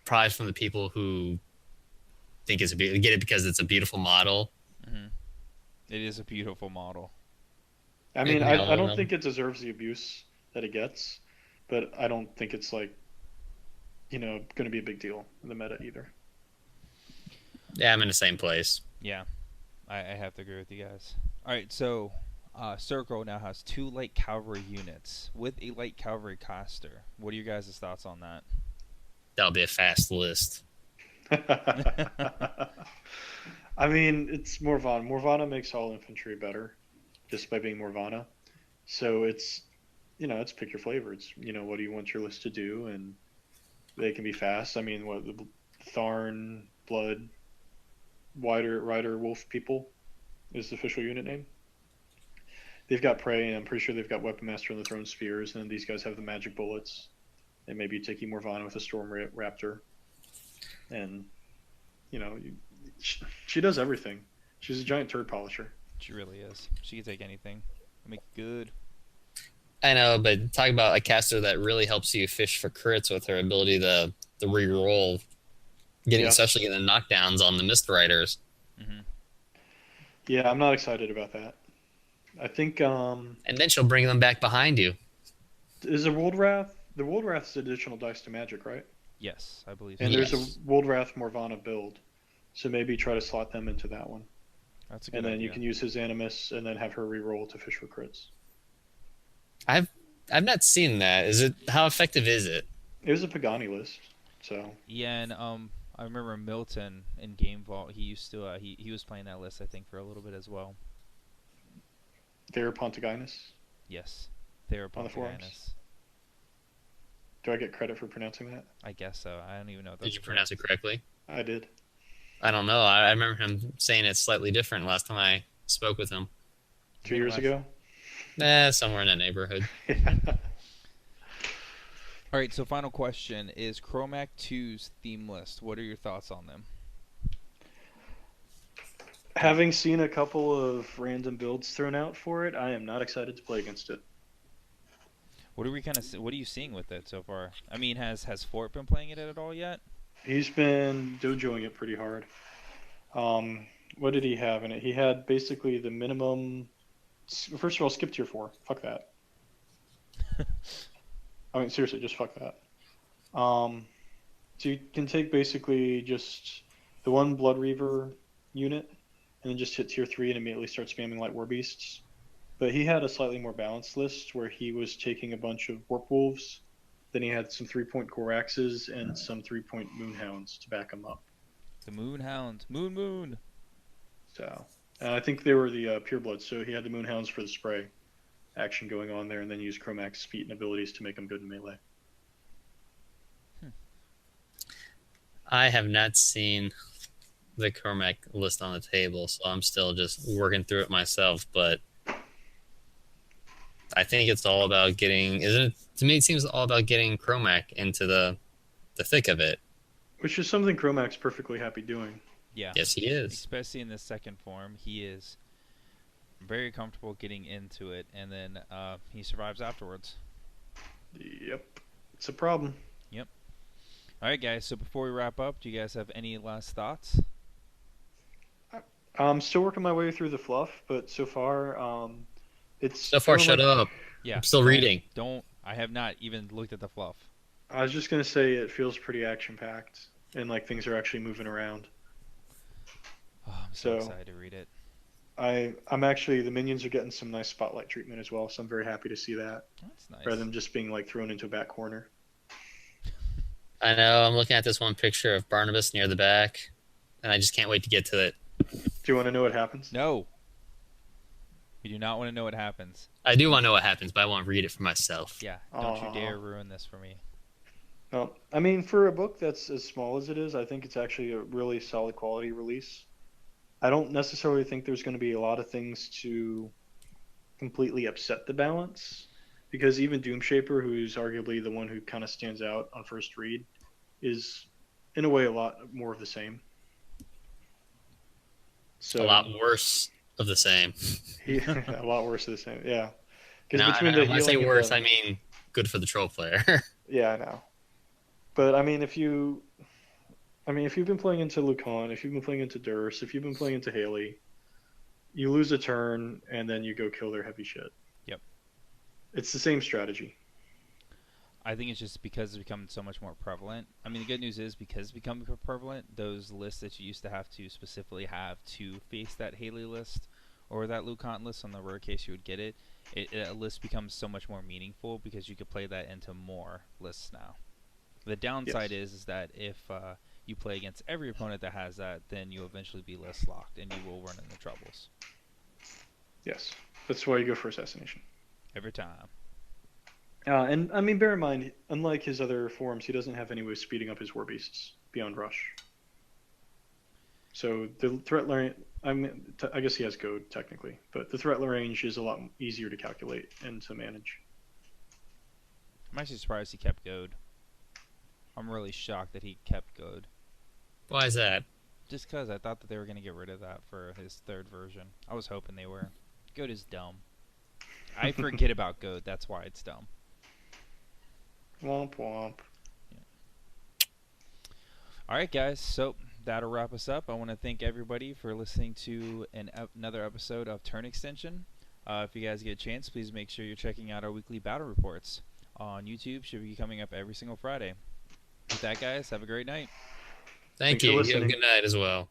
probably from the people who think get it because it's a beautiful model. Mm-hmm. It is a beautiful model. I mean, I don't think it deserves the abuse that it gets, but I don't think it's like, going to be a big deal in the meta either. Yeah, I'm in the same place. Yeah, I have to agree with you guys. All right, so Circle now has 2 light cavalry units with a light cavalry caster. What are your guys' thoughts on that? That'll be a fast list. I mean, it's Morvana. Morvana makes all infantry better just by being Morvana. So it's, it's pick your flavor. It's, what do you want your list to do? And they can be fast. I mean, what the Tharn, Blood, Rider, Wolf people is the official unit name. They've got Prey, and I'm pretty sure they've got Weapon Master and the Throne Spears, and these guys have the magic bullets. And maybe you take Morvana with a Storm Raptor. And, she does everything. She's a giant turd polisher. She really is. She can take anything and make it good. I know, but talk about a caster that really helps you fish for crits with her ability to re-roll, especially getting the knockdowns on the Mist Riders. Mm-hmm. Yeah, I'm not excited about that. I think. And then she'll bring them back behind you. Is the World Wrath? The World Wrath's additional dice to magic, right? Yes, I believe. And there's a World Wrath Morvana build, so maybe try to slot them into that one. That's a good And then idea. you can use his Animus and then have her re-roll to fish for crits. I I've not seen that. Is it? How effective is it? It was a Pagani list, so Yeah, and I remember Milton in Game Vault. He used to he was playing that list I think for a little bit as well. they're Pontiginus Yes, on the forums. Theropontiganus. Do I get credit for pronouncing that? I guess so. I don't even know if Did that's you pronounce it correct. correctly? I did. I don't know. I remember him saying it slightly different last time I spoke with him. I Two think years last. ago. Somewhere in that neighborhood. Yeah. All right, so final question is Chromac 2's theme list. What are your thoughts on them? Having seen a couple of random builds thrown out for it, I am not excited to play against it. What are we what are you seeing with it so far? I mean, has Fort been playing it at all yet? He's been dojoing it pretty hard. What did he have in it? He had basically the minimum. First of all, skip tier 4. Fuck that. I mean, seriously, just fuck that. So you can take basically just the one Blood Reaver unit, and then just hit tier 3 and immediately start spamming Light War Beasts. But he had a slightly more balanced list where he was taking a bunch of Warp Wolves, then he had some 3-point Core Axes and some 3-point Moonhounds to back him up. The Moonhound, Moon. So, and I think they were the Purebloods, so he had the Moonhounds for the spray action going on there, and then used Chromac's feat and abilities to make him good in melee. I have not seen the Cormac list on the table, so I'm still just working through it myself. But I think it's all about getting, isn't it? To me, it seems all about getting Chromac into the thick of it. Which is something Chromac's perfectly happy doing. Yeah. Yes, he is. Especially in this second form, he is very comfortable getting into it, and then he survives afterwards. Yep. It's a problem. Yep. All right, guys. So before we wrap up, do you guys have any last thoughts? I'm still working my way through the fluff, but so far, it's So far, feeling shut like- up. Yeah. I'm still reading. Don't. I have not even looked at the fluff. I was just gonna say it feels pretty action packed, and like things are actually moving around. Oh, I'm so So- excited to read it. I'm actually the minions are getting some nice spotlight treatment as well, so I'm very happy to see that That's nice. rather than just being like thrown into a back corner. I know. I'm looking at this one picture of Barnabas near the back, and I just can't wait to get to it. Do you want to know what happens? No. We do not want to know what happens. I do want to know what happens, but I want to read it for myself. Yeah. Don't you Aw. dare ruin this for me. No, I mean for a book that's as small as it is, I think it's actually a really solid quality release. I don't necessarily think there's going to be a lot of things to completely upset the balance, because even Doomshaper, who's arguably the one who kind of stands out on first read, is in a way a lot more of the same. So A lot worse of the same. a lot worse of the same. Yeah, because Now, between the when I say healing and worse, the- I mean good for the troll player. yeah, I know. But I mean, if you've been playing into Lucan, if you've been playing into Durst, if you've been playing into Haley, you lose a turn and then you go kill their heavy shit. Yep. It's the same strategy. I think it's just because it's become so much more prevalent. I mean, the good news is because it's become prevalent, those lists that you used to have to specifically have to face that Haley list or that Lucan list on the rare case you would get it, a list becomes so much more meaningful because you could play that into more lists now. The downside is that if you play against every opponent that has that, then you'll eventually be list locked and you will run into troubles. Yes, that's why you go for Assassination. Every time. And I mean, bear in mind, unlike his other forms, he doesn't have any way of speeding up his War Beasts beyond Rush. So the threat range, I guess he has Goad technically, but the threat range is a lot easier to calculate and to manage. I'm actually surprised he kept Goad. I'm really shocked that he kept Goad. Why is that? Just because I thought that they were going to get rid of that for his third version. I was hoping they were. Goad is dumb. I forget about Goad, that's why it's dumb. Womp womp. Alright guys, so that'll wrap us up. I want to thank everybody for listening to another episode of Turn Extension. If you guys get a chance, please make sure you're checking out our weekly battle reports on YouTube. Should be coming up every single Friday. With that, guys, have a great night. Thank Thanks for you. You have a listening. good night as well.